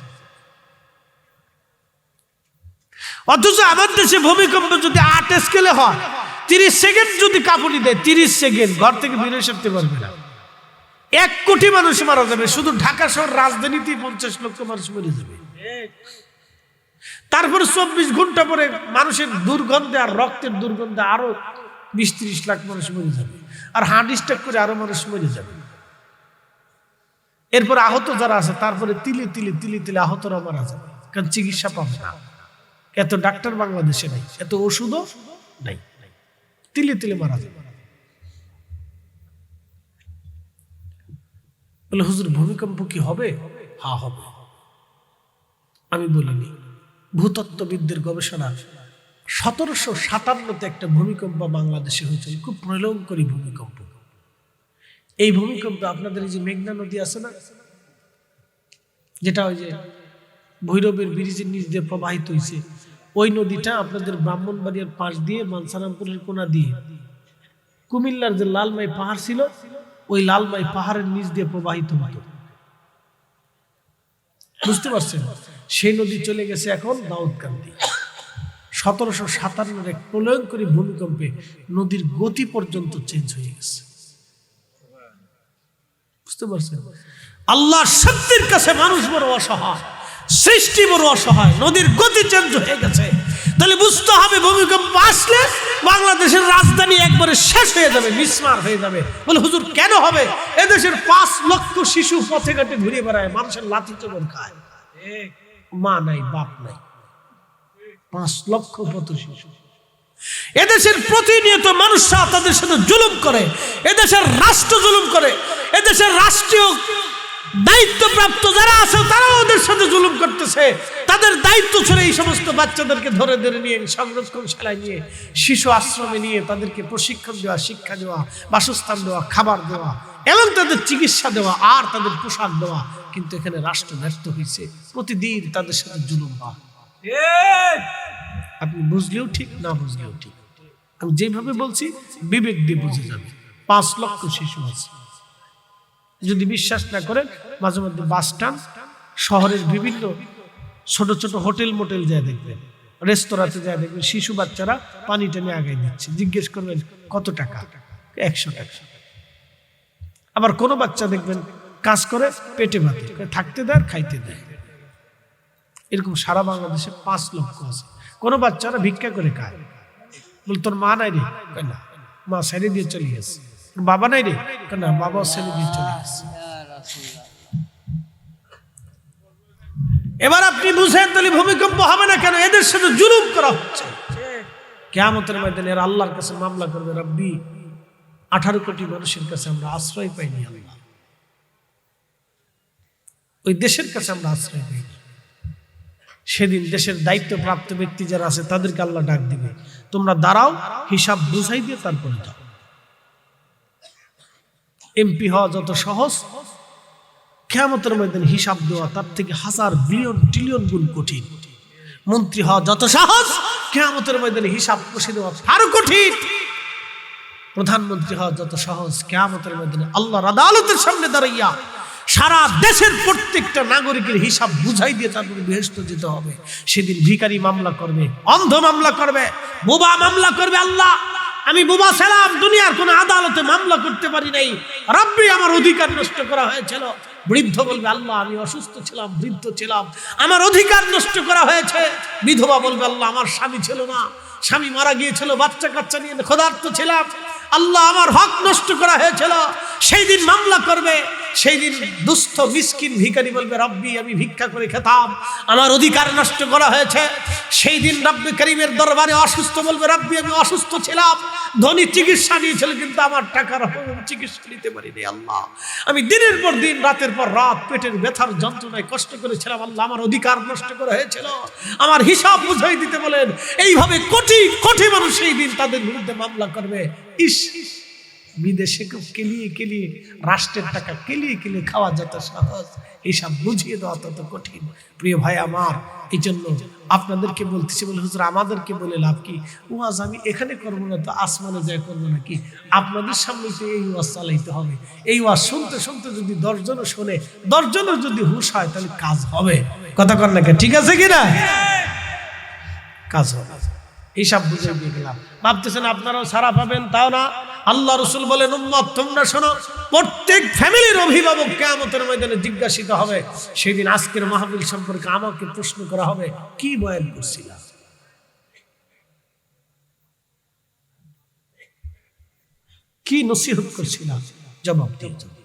অথচ আমার দেশে ভূমিকম্প যদি 8 স্কেলে হয়, 30 সেকেন্ড যদি কাঁপুনি দেয়, 30 সেকেন্ড ঘর থেকে বেরিয়ে আসতে পারবে না। 1 কোটি মানুষ মারা যাবে। শুধু ঢাকা শহর রাজধানীতেই 50 লক্ষ মানুষ মরে যাবে। তারপরে 24 ঘন্টা পরে মানুষের দুর্গন্ধে আর রক্তের দুর্গন্ধে আরো 20-30 লাখ মানুষ মরে যাবে। আর হার্ট স্ট্রোক করে আরো মানুষ মরে যাবে। এরপর আহত যারা আছে তারপরে তিলে তিলে তিলে তিলে আহতরা মারা যাবে, কারণ চিকিৎসা পাবে না। এত ডাক্তার বাংলাদেশে নাই, এত ওষুধও নাই, তিলে তিলে মারা যাবে। বলে হুজুর ভূমিকম্প কি হবে? হ্যাঁ হবে। আমি বলিনি, ভূতত্ত্ববিদদের গবেষণা 1757 একটা ভূমিকম্প বাংলাদেশে হয়েছিল, খুব প্রলয়ঙ্করী ভূমিকম্প। এই ভূমিকম্পে আপনাদের এই যে মেঘনা নদী আছে না, যেটা ওই যে ভৈরবের ব্রিজের নিচ দিয়ে প্রবাহিত হয়েছে, ওই নদীটা আপনাদের ব্রাহ্মণবাড়িয়ার পাশ দিয়ে মানসারামপুরের কোনা দিয়ে কুমিল্লার যে লালমাই পাহাড় ছিল, ওই লালমাই পাহাড়ের নিচ দিয়ে প্রবাহিত হতো। বুঝতে পারছেন? সেই নদী চলে গেছে এখন দাউদকান্দি। 1757 এক প্রলয়ঙ্করী ভূমিকম্পে নদীর গতি পর্যন্ত চেঞ্জ হয়ে গেছে। বুঝতে পারছেন? আল্লাহর শক্তির কাছে মানুষ বড় অসহায়, সৃষ্টি বড় অসহায়, নদীর গতি চেঞ্জ হয়ে গেছে। তাহলে বুঝতে হবে ভূমিকম্প আসলে বাংলাদেশের রাজধানী একবারে শেষ হয়ে যাবে, মিসমার হয়ে যাবে। বলে হুজুর কেন হবে? এদেশের 5 লক্ষ শিশু পথে ঘাটে ঘুরে বেড়ায়, মানুষের লাথি চোবর খায়, মা নাই বাপ নাই, 5 লক্ষ পথ শিশু। এদেশের প্রতিনিয়ত মানুষরা তাদের সাথে জুলুম করে, এদেশের রাষ্ট্র জুলুম করে, এদেশের রাষ্ট্রীয় দায়িত্বপ্রাপ্ত যারা আছে তারাও ওদের সাথে জুলুম করতেছে। তাদের দায়িত্ব ছিল এই সমস্ত বাচ্চাদেরকে ধরে ধরে নিয়ে সংরক্ষণশালায় নিয়ে, শিশু আশ্রমে নিয়ে তাদেরকে প্রশিক্ষণ দেওয়া, শিক্ষা দেওয়া, বাসস্থান দেওয়া, খাবার দেওয়া এবং তাদের চিকিৎসা দেওয়া আর তাদের পোশাক দেওয়া। কিন্তু এখানে রাষ্ট্র ব্যর্থ হয়েছে, প্রতিদিন তাদের সাথে জুলুম হয়। আপনি বুঝলেও ঠিক, না বুঝলেও ঠিক। আমি যেভাবে বলছি বিবেক দিয়ে বুঝে যাবে। 5 লক্ষ শিশু আছে। যদি বিশ্বাস না করেন, মাঝে মধ্যে বাস স্ট্যান্ড, শহরের বিভিন্ন ছোট ছোট হোটেল মোটেল যায় দেখবেন, রেস্তোরাঁতে যায় দেখবেন শিশু বাচ্চারা পানি টেনে আগায় দিচ্ছে। জিজ্ঞেস করবেন কত টাকা? 100 টাকা। আবার কোনো বাচ্চা দেখবেন কাজ করে পেটে ভাতে থাকতে দেয়, খাইতে দেয়। এরকম সারা বাংলাদেশে 5 লক্ষ আছে। কোনো বাচ্চারা ভিক্ষা করে খায়। বল তোর মা নাই রে? না, মা ছেড়ে দিয়ে চলে গেছে। বাবা নাই রে? না, বাবা ছেড়ে দিয়ে চলে গেছে। এবার আপনি বুঝেন তাহলে ভূমিকম্প হবে না কেন? এদের সাথে জুলুম করা হচ্ছে। কিয়ামতের ময়দানে এরা আল্লাহর কাছে মামলা করবে, রব্বি 18 কোটি মানুষের কাছে আমরা আশ্রয় পাইনি, আল্লাহ ওই দেশের কাছে আমরা আশ্রয় পাইনি। সেদিন দেশের দায়িত্বপ্রাপ্ত ব্যক্তি যারা আছে তাদেরকে আল্লাহ ডাক দিবে, তোমরা দাঁড়াও, হিসাব বুঝাই দিয়ে তারপরে যাও। এমপি হওয়া যত সহজ, কিয়ামতের ময়দানে হিসাব দেওয়া তার থেকে 1000 বিলিয়ন ট্রিলিয়ন গুণ কঠিন। মন্ত্রী হওয়া যত সহজ, কিয়ামতের ময়দানে হিসাব কষে দেওয়া আরো কঠিন। প্রধানমন্ত্রী হওয়া যত সহজ, কিয়ামতের ময়দানে আল্লাহর আদালতের সামনে দাঁড়াইয়া সারা দেশের প্রত্যেকটা নাগরিকের হিসাব বুঝাই দিয়ে তারপরে বেহেশত যেতে হবে। সেদিন ভিখারি মামলা করবে, অন্ধ মামলা করবে, বোবা মামলা করবে। আল্লাহ, আমি বোবা ছিলাম, দুনিয়ার কোন আদালতে মামলা করতে পারি নাই, রব্বি আমার অধিকার নষ্ট করা হয়েছিল। বৃদ্ধ বলবে, আল্লাহ আমি অসুস্থ ছিলাম, বৃদ্ধ ছিলাম, আমার অধিকার নষ্ট করা হয়েছে। বিধবা বলবে, আল্লাহ আমার স্বামী ছিল না, স্বামী মারা গিয়েছিল, বাচ্চা কাচ্চা নিয়ে ক্ষুধার্ত ছিলাম, আল্লাহ আমার হক নষ্ট করা হয়েছিল। সেই দিন মামলা করবে। সেই দিন দুস্থ মিসকিন ভিখারি বলবে, রব্বি আমি ভিক্ষা করে খেতাম, আমার অধিকার নষ্ট করা হয়েছে। সেই দিন রব্বে করিমের দরবারে অসুস্থ বলবে, রব্বি আমি অসুস্থ ছিলাম, ধনী চিকিৎসা নিয়েছিল কিন্তু আমার টাকার অভাবে চিকিৎসা নিতে পারিনি। আল্লাহ আমি দিনের পর দিন, রাতের পর রাত পেটের ব্যথার যন্ত্রণায় কষ্ট করেছিলাম, আল্লাহ আমার অধিকার নষ্ট করা হয়েছিল, আমার হিসাব বুঝাই দিতে বলেন। এইভাবে কোটি কোটি মানুষ সেই দিন তাদের বিরুদ্ধে মামলা করবে। ইস, বিদেশে কেলিয়ে কেলিয়ে রাষ্ট্রের টাকা কেলিয়ে কেলিয়ে খাওয়া যত সহজ, হিসাব বুঝিয়ে দেওয়া তত কঠিন। প্রিয় ভাই আমার, এই জন্য আপনাদেরকে বলতেছি, বলে হুজুর আমাদেরকে বলে লাভ কি? ওয়াজ আমি এখানে করবো না তো আসমানে যায় করবো নাকি? আপনাদের সামনে তো এই ওয়াজ চালাইতে হবে। এই ওয়াজ শুনতে শুনতে যদি 10 জনও শোনে, 10 জনের যদি হুঁশ হয়, তাহলে কাজ হবে। কথা কর না, ঠিক আছে কিনা? কাজ হবে। হিসাব বুঝে দিয়ে গেলাম। ভাবতেছেন আপনারাও ছাড়া পাবেন, তাও না। আল্লাহ রাসূল বলেন, উম্মত তোমরা শোনো, প্রত্যেক ফ্যামিলির অভিভাবক কিয়ামতের ময়দানে জিজ্ঞাসিত হবে। সেদিন আজকের মাহফিল সম্পর্কে আমাকে প্রশ্ন করা হবে, কি বয়ান করছিলাম, কি নসিহত করছিলাম, জবাব দিয়ে যাবে।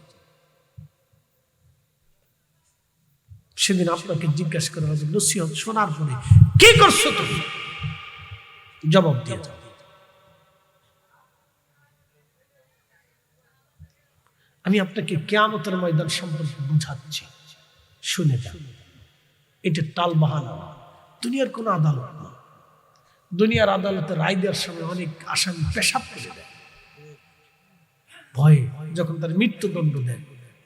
সেদিন আপনাকে জিজ্ঞাসা করা হবে, নসিহত শোনার পরে কি করছো তুমি? জবাব দিয়ে যাও। আমি আপনাকে কিয়ামতের ময়দান সম্পর্কে বুঝাচ্ছি, শুনে যান। এটা টাল বাহানা, দুনিয়ার কোনো আদালত না। দুনিয়ার আদালতে রায় দেওয়ার সময় অনেক আসামি পেশাব করে দেয় ভয়ে, যখন তার মৃত্যুদণ্ড দেন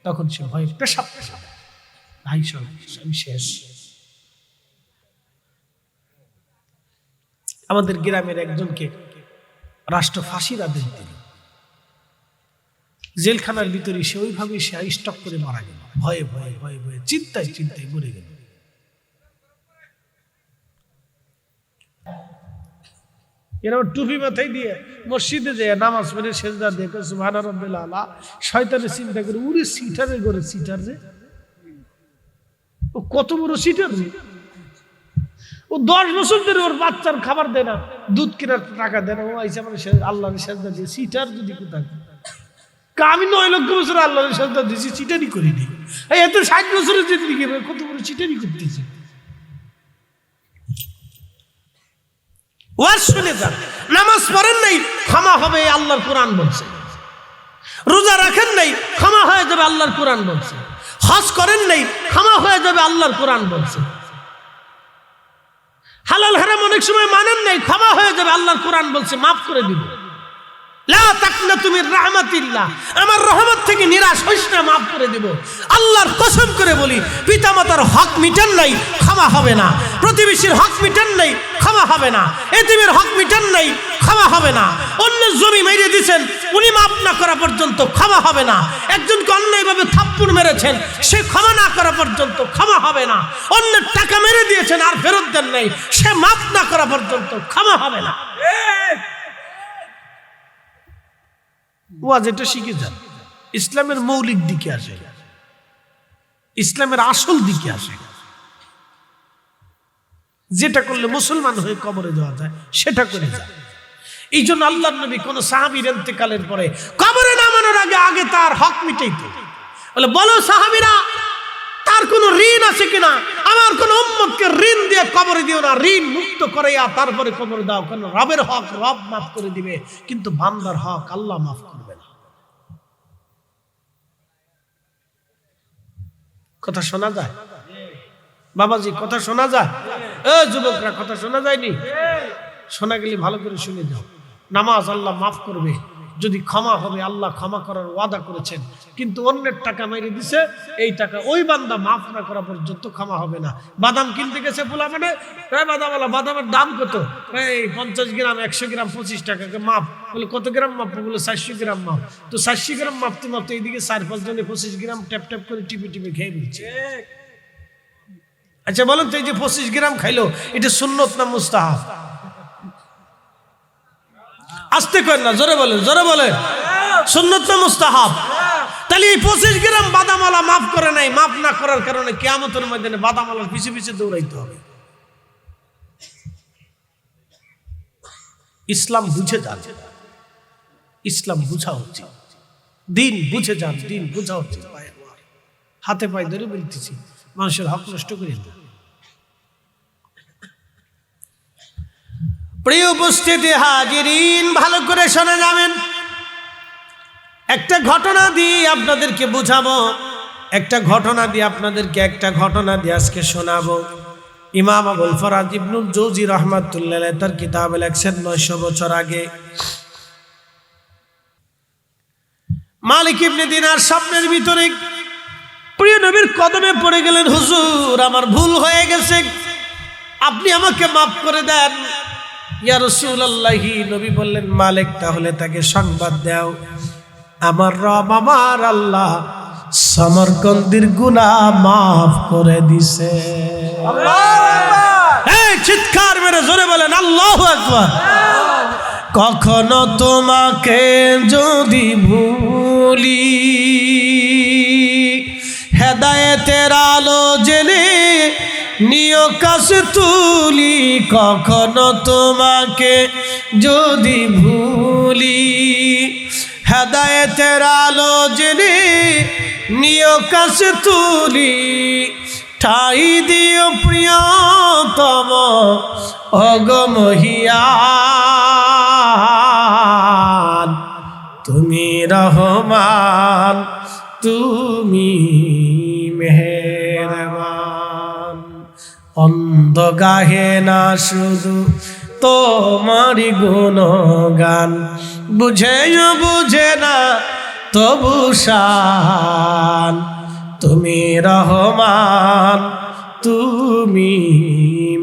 তখন সে ভয়ে পেশাব দেয়, ভাই আমি শেষ। আমাদের গ্রামের একজনকে রাষ্ট্র ফাঁসির আদেশ দিল, জেলখানার ভিতরে সে ওইভাবে সে স্টক করে মারা গেল, ভয়ে ভয়ে ভয়ে ভয়ে চিন্তায় চিন্তায় মরে গেল। এরা টুপি মাথায় দিয়ে মসজিদে যায়, নামাজ পড়ে সেজদা দেখে সুবহান রাব্বিল আলা, শয়তানের চিন্তা করে উড়ে সিটারে করে সিটার রে, ও কত বড় সিটার রে, ও 10 বছর ধরে ওর বাচ্চার খাবার দেয় না, দুধ কেনার টাকা দেয় না, ও আইসা মানে আল্লাহর সেজদা দিয়ে সিটার যদি কোথায়। আমি 9 লক্ষ বছর আল্লাহর সেজদা দিয়েছি, চিটারি করিনি। এত 60 বছরের জিন্দেগি কত বড় চিটারি করতেছে। ওয়াজ শুনে যান। নামাজ পড়েন নাই, ক্ষমা হবে আল্লাহর কোরআন বলছে। রোজা রাখেন নাই, ক্ষমা হয়ে যাবে আল্লাহর কোরআন বলছে। হজ করেন নাই, ক্ষমা হয়ে যাবে আল্লাহর কোরআন বলছে। হালাল হারাম অনেক সময় মানেন নাই, ক্ষমা হয়ে যাবে আল্লাহর কোরআন বলছে, মাফ করে দিব। লা তাকনাতু মির রাহমাতিল্লাহ, আমার রহমত থেকে নিরাশ হইস না, মাফ করে দিব। আল্লাহর কসম করে বলি, পিতামাতার হক মিটান নাই, ক্ষমা হবে না। প্রতিবেশীর হক মিটান নাই, ক্ষমা হবে না। এতিমের হক মিটান নাই, ক্ষমা হবে না। অন্য জমি মেরে দিয়েছেন, উনি মাফ না করা পর্যন্ত ক্ষমা হবে না। একজনকে অন্যায়ভাবে থাপ্পড় মেরেছেন, সে ক্ষমা না করা পর্যন্ত ক্ষমা হবে না। অন্যের টাকা মেরে দিয়েছেন আর ফেরত দেন নাই, সে মাফ না করা পর্যন্ত ক্ষমা হবে না। ওয়াজ এটা শিখে যান। ইসলামের মৌলিক দিকে আসে, ইসলামের আসল দিকে আসে। যেটা করলে মুসলমান হয়ে কবরে যাওয়া যায় সেটা করে যায়। এই জন্য আল্লাহর নবী কোন সাহাবীর ইন্তেকালের পরে কবরে নামানোর আগে আগে তার হক মিটাইতো। বলে, বলো সাহাবীরা, তার কোন ঋণ আছে কিনা? আমার কোন উম্মতকে ঋণ দিয়ে কবরে দিও না, ঋণ মুক্ত করাইয়া তারপরে কবরে দাও। কারণ রবের হক রব মাফ করে দিবে, কিন্তু বান্দার হক আল্লাহ মাফ করবে না। কথা শোনা যায় বাবাজি? কথা শোনা যায়? যুবকরা, কথা শোনা যায়নি? শোনা গেলে ভালো করে শুনে যাও। নামাজ আল্লাহ মাফ করবে, যদি ক্ষমা হবে, আল্লাহ ক্ষমা করার ওয়াদা করেছেন। কিন্তু অন্যের টাকা মেরে দিছে, এই টাকা ওই বান্দা মাফ না করা পর্যন্ত ক্ষমা হবে না। বাদাম কিনতে গেছে পোলা, মানে বাদামওয়ালা, বাদামের দাম কত? এই 50 গ্রাম 100 গ্রাম 25 টাকা মাপ। বলে কত গ্রাম মাপ? বলে 400 গ্রাম মাপ। তো 400 গ্রাম মাপতে মাপতে এইদিকে 4-5 জনে 25 গ্রাম ট্যাপ ট্যাপ করে টিপে টিপে খেয়ে বলছে। আচ্ছা বলেন তো, এই যে 25 গ্রাম খাইলো, এটা সুন্নত না মুস্তাহাব? আস্তে করেন না, জোরে বলেন, জোরে বলেন। সুন্নত না মুস্তাহাব? তাহলে এই 25 গ্রাম বাদামওয়ালা মাফ করে নাই, মাফ না করার কারণে কিয়ামতের ময়দানে বাদামওয়ালার পিছে পিছে দৌড়াইতে হবে। ইসলাম বুঝে যান, ইসলাম বুঝা উচিত। দিন বুঝে যান, দিন বুঝা উচিত। হাতে পায়ে ধরে বলতেছি, মানুষের হক নষ্ট করেন না। প্রিয় উপস্থিতি হাজিরিন, ভালো করে শোনা যাবেন। একটা ঘটনা দিয়ে আপনাদেরকে বুঝাবো, একটা ঘটনা দিয়ে আপনাদেরকে একটা ঘটনা দিয়ে আজকে শোনাবো। ইমাম আবুল ফরাজ ইবনুল জৌজি রাহমাতুল্লাহ আলাইহি তার কিতাবে লেখছেন 900 বছর আগে মালিক ইবনে দিনার স্বপ্নের ভিতরে প্রিয় নবীর কদমে পড়ে গেলেন, হুজুর আমার ভুল হয়ে গেছে, আপনি আমাকে মাফ করে দেন। ইয়া রাসূলুল্লাহ, নবী বললেন, মালিক তাহলে তাকে সংবাদ দাও, আমার রব আমার আল্লাহ সমরকন্দির গুনাহ মাফ করে দিছে। আল্লাহু আকবার! এই চিৎকার মেরে জোরে বলেন আল্লাহু আকবার। কখনো তোমাকে যদি ভুলি, হেদায়েতের আলো জেলে নিয় কাছে তুলি, কখনো তোমাকে যদি ভুলি, হেদায়েতের আলো জেলে নিয় কাছে তুলি, ঠাই দিও প্রিয়তম অগমহিয়ান, তুমি রহমান, তুমি মেহেরবান। অন্ধ গাহে না শুধু তোমারি গুণগান, বুঝেও বুঝে না তবু শান, তুমি রহমান, তুমি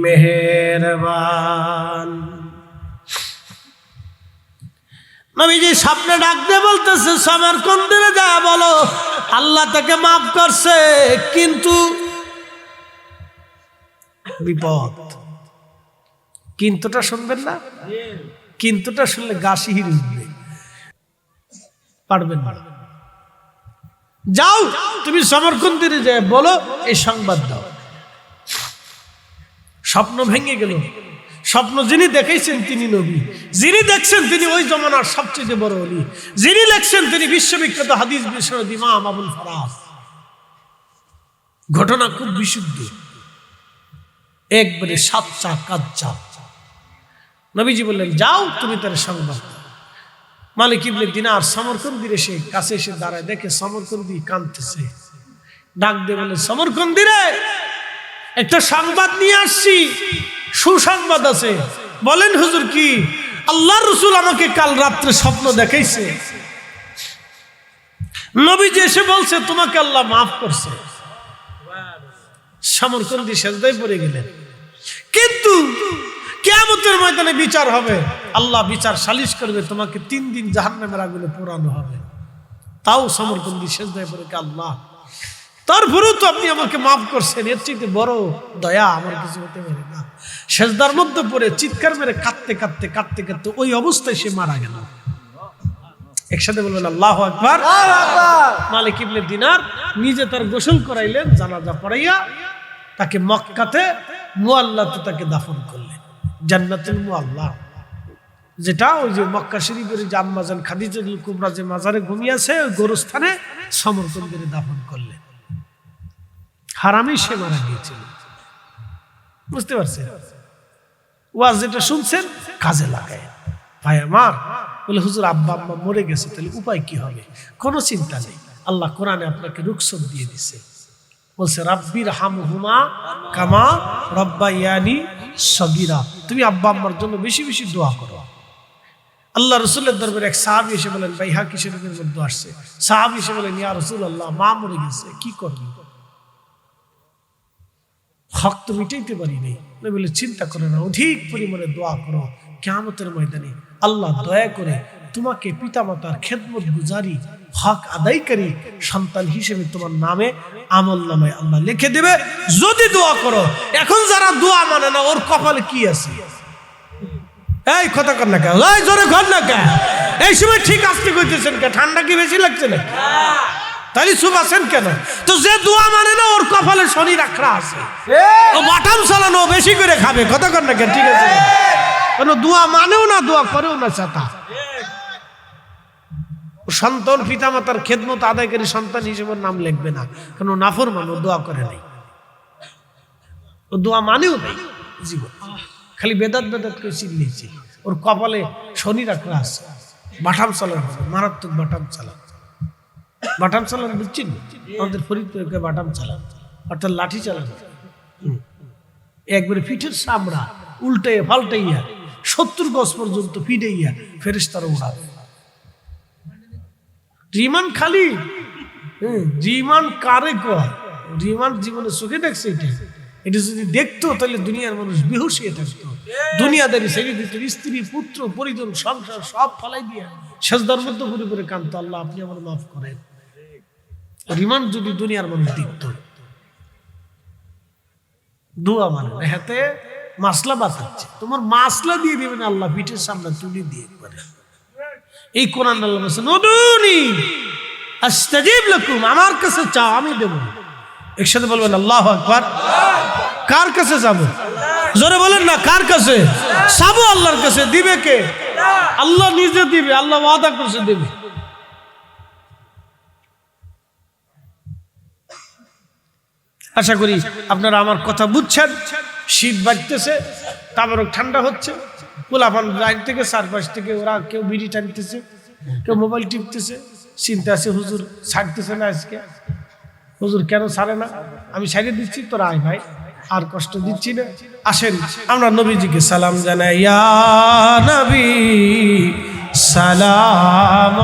মেহেরবান। নবীজি স্বপ্নে ডাক দিয়ে বলতেছে সমরকন্দে যা বলো আল্লাহ তাকে মাফ করছে, কিন্তু বিপদ। কিন্তুটা শুনবেন না, কিন্তুটা শুনলে গা শিহরি উঠবে, পারবেন না। যাও তুমি সমরকন্দে যায় বলো এই সংবাদ দাও। স্বপ্ন ভেঙে গেল। স্বপ্ন যিনি দেখাইছেন তিনি নবী, যিনি দেখছেন তিনি ওই জমানার সবচেয়ে বড় ওলি, যিনি লেখছেন তিনি বিশ্ববিখ্যাত হাদিস বিশারদ ইমাম আবুল ফারাজ। ঘটনা খুব বিশুদ্ধ, একবারে সাচ্চা কাচ্চা। নবীজি বললেন যাও তুমি তার সংবাদ দাও। মালিক ইবনে দিনার সমরকন্দির এসে কাছে এসে দাঁড়ায়, দেখে সমরকন্দি কাঁদতেছে। ডাক দিয়ে বলে সমরকন্দি রে, একটা সংবাদ নিয়ে আসছি, সুসংবাদ আছে। বলেন হুজুর কি? আল্লাহর রাসূল আমাকে কাল রাত্রে স্বপ্ন দেখাইছে, নবীজি এসে বলছে তোমাকে আল্লাহ মাফ করছে। সমরকন্দি সেজদায় পড়ে গেলেন। কিন্তু কিয়ামতের ময়দানে বিচার হবে, আল্লাহ বিচার সালিশ করবে, তোমাকে 3 দিন জাহান্নামের আগুনে পোড়ানো হবে। তাও সমরকন্দি সেজদায় পড়ে আল্লাহ তারপরেও তো আপনি আমাকে মাফ করছেন, এর চেয়ে বড় দয়া আমার কিছু হতে পারে না। সেজদার মধ্যে পড়ে চিৎকার মেরে কাঁদতে কাঁদতে কাঁদতে কাঁদতে ওই অবস্থায় সে মারা গেল। একসাথে বলবেন আল্লাহু আকবার। মালিক ইবনে দিনার নিজে তার গোসল করাইলেন, জানাজা পড়াইয়া তাকে মক্কাতে মুআল্লাতে তাকে দাফন করলেন, জান্নাতুল মুআল্লা, যেটা ওই যে মক্কা শরীফের যে আম্মাজান খাদিজাতুল কুবরা যে মাজারে ঘুমিয়ে আছে ওই গোরস্থানে সমরকন্দের দাফন করলেন। হারামে সে মারা গিয়েছিল। বুঝতে পারছেন? ওয়াজ যেটা শুনছেন কাজে লাগায়। ভাই আমার বলে হুজুর আব্বা আম্মা মরে গেছে, তাহলে উপায় কি হবে? কোনো চিন্তা নেই, আল্লাহ কোরআনে আপনাকে রুখসত দিয়ে দিছে। বলছে রাব্বির হামহুমা কামা রাব্বায়ানি সগীরা। তুমি আব্বা আম্মার জন্য বেশি বেশি দোয়া করো। আল্লাহ রাসূলের দরবারে এক সাহাবী এসে বলেন, বাইহাকী শরীফের মধ্যে আসছে, সাহাবী এসে বলেন ইয়া রাসূলুল্লাহ মা মরে গেছে, কি করবি? হক তো মিটাইতে পারি নাই। বলে চিন্তা করো না, অধিক পরিমাণে দোয়া করো, কিয়ামতের ময়দানে আল্লাহ দয়া করে তোমাকে পিতামাতার খেদমত গুজারি হক আদায়কারী সন্তান হিসেবে তোমার নামে আমলনামায় আল্লাহ লিখে দেবে যদি দোয়া করো। এখন যারা দোয়া মানে না ওর কপালে কি আছে? এই কথা কর না কেন, এই জোরে কর না কেন, এই সময় ঠিক আসতে কইতেছেন কেন? ঠান্ডা কি বেশি লাগছে না? তাহলে চুপ আছেন কেন? তো যে দোয়া মানে না ওর কপালে শনি রাখা আছে, ও বাটাম চালানো বেশি করে খাবে। কথা কর না কেন? ঠিক আছে, কেন দোয়া মানেও না দোয়া করেও না চাতা। সন্তান পিতামাতার খেদমত আদায়কারী সন্তান হিসেবে নাম লিখবে না, কেন নাফরমান, ও দোয়া করে নাই, ও দোয়া মানেও নাই জীবন, খালি বেদাত বেদাত করে চিল্লিয়েছে। ওর কপালে শনি রাখা আছে, বাটাম চালানো হবে, মারাত্মক বাটাম চালান। বাটাম চালান বুঝছেন? আমাদের ফরিদপুরে বাটাম চালান অর্থাৎ লাঠি চালানো, একবারে পিঠের চামড়া উল্টাইয়া ফাল্টাইয়া 70 গজ পর্যন্ত ফিডাইয়া ফেরেশতারা উড়াবে। রিমান খালি রিমান কারে কয়? রিমান জীবনে চোখে দেখছে এটা? এটা যদি দেখতো তাহলে দুনিয়ার মানুষ বেহুশ হয়ে থাকতো, দুনিয়াদারি ছেড়ে দিত, স্ত্রী পুত্র পরিজন সংসার সব ফলাই দিয়ে সেজদার মধ্যে ঘুরে ঘুরে কাঁদতো, আল্লাহ আপনি আমার মাফ করেন। রিমান যদি দুনিয়ার মানুষ দেখতো। দোয়া মানে না, হাতে মাসলা বাতাচ্ছে, তোমার মাসলা দিয়ে দিবেন আল্লাহ পিঠের সামনে তুলে দিয়ে পারে। এই কোরআন আল্লাহ বলেছেন উদুনি আস্তাজিব লাকুম, আমার কাছে চাও আমি দেব। একসাথে বলবেন আল্লাহু আকবার। কার কাছে যাব? জোরে বলেন না, কার কাছে চাবো? আল্লাহর কাছে। দিবে কে? আল্লাহ নিজে দিবে, আল্লাহ ওয়াদা করছে দিবে। আশা করি আপনারা আমার কথা বুঝছেন। শীত বাড়তেছে, তারপর ঠান্ডা হচ্ছে, পোলাপান রাত থেকে চারপাশ থেকে ওরা কেউ বিড়ি টানতেছে, কেউ মোবাইল টিপতেছে। চিন্তা আছে হুজুর ছাড়তেছে না আজকে, হুজুর কেন ছাড়ে না? আমি ছাড়িয়ে দিচ্ছি, তোরা আয় ভাই, আর কষ্ট দিচ্ছি না। আসেন আমরা নবীজিকে সালাম জানাই, ইয়া নবী সালাম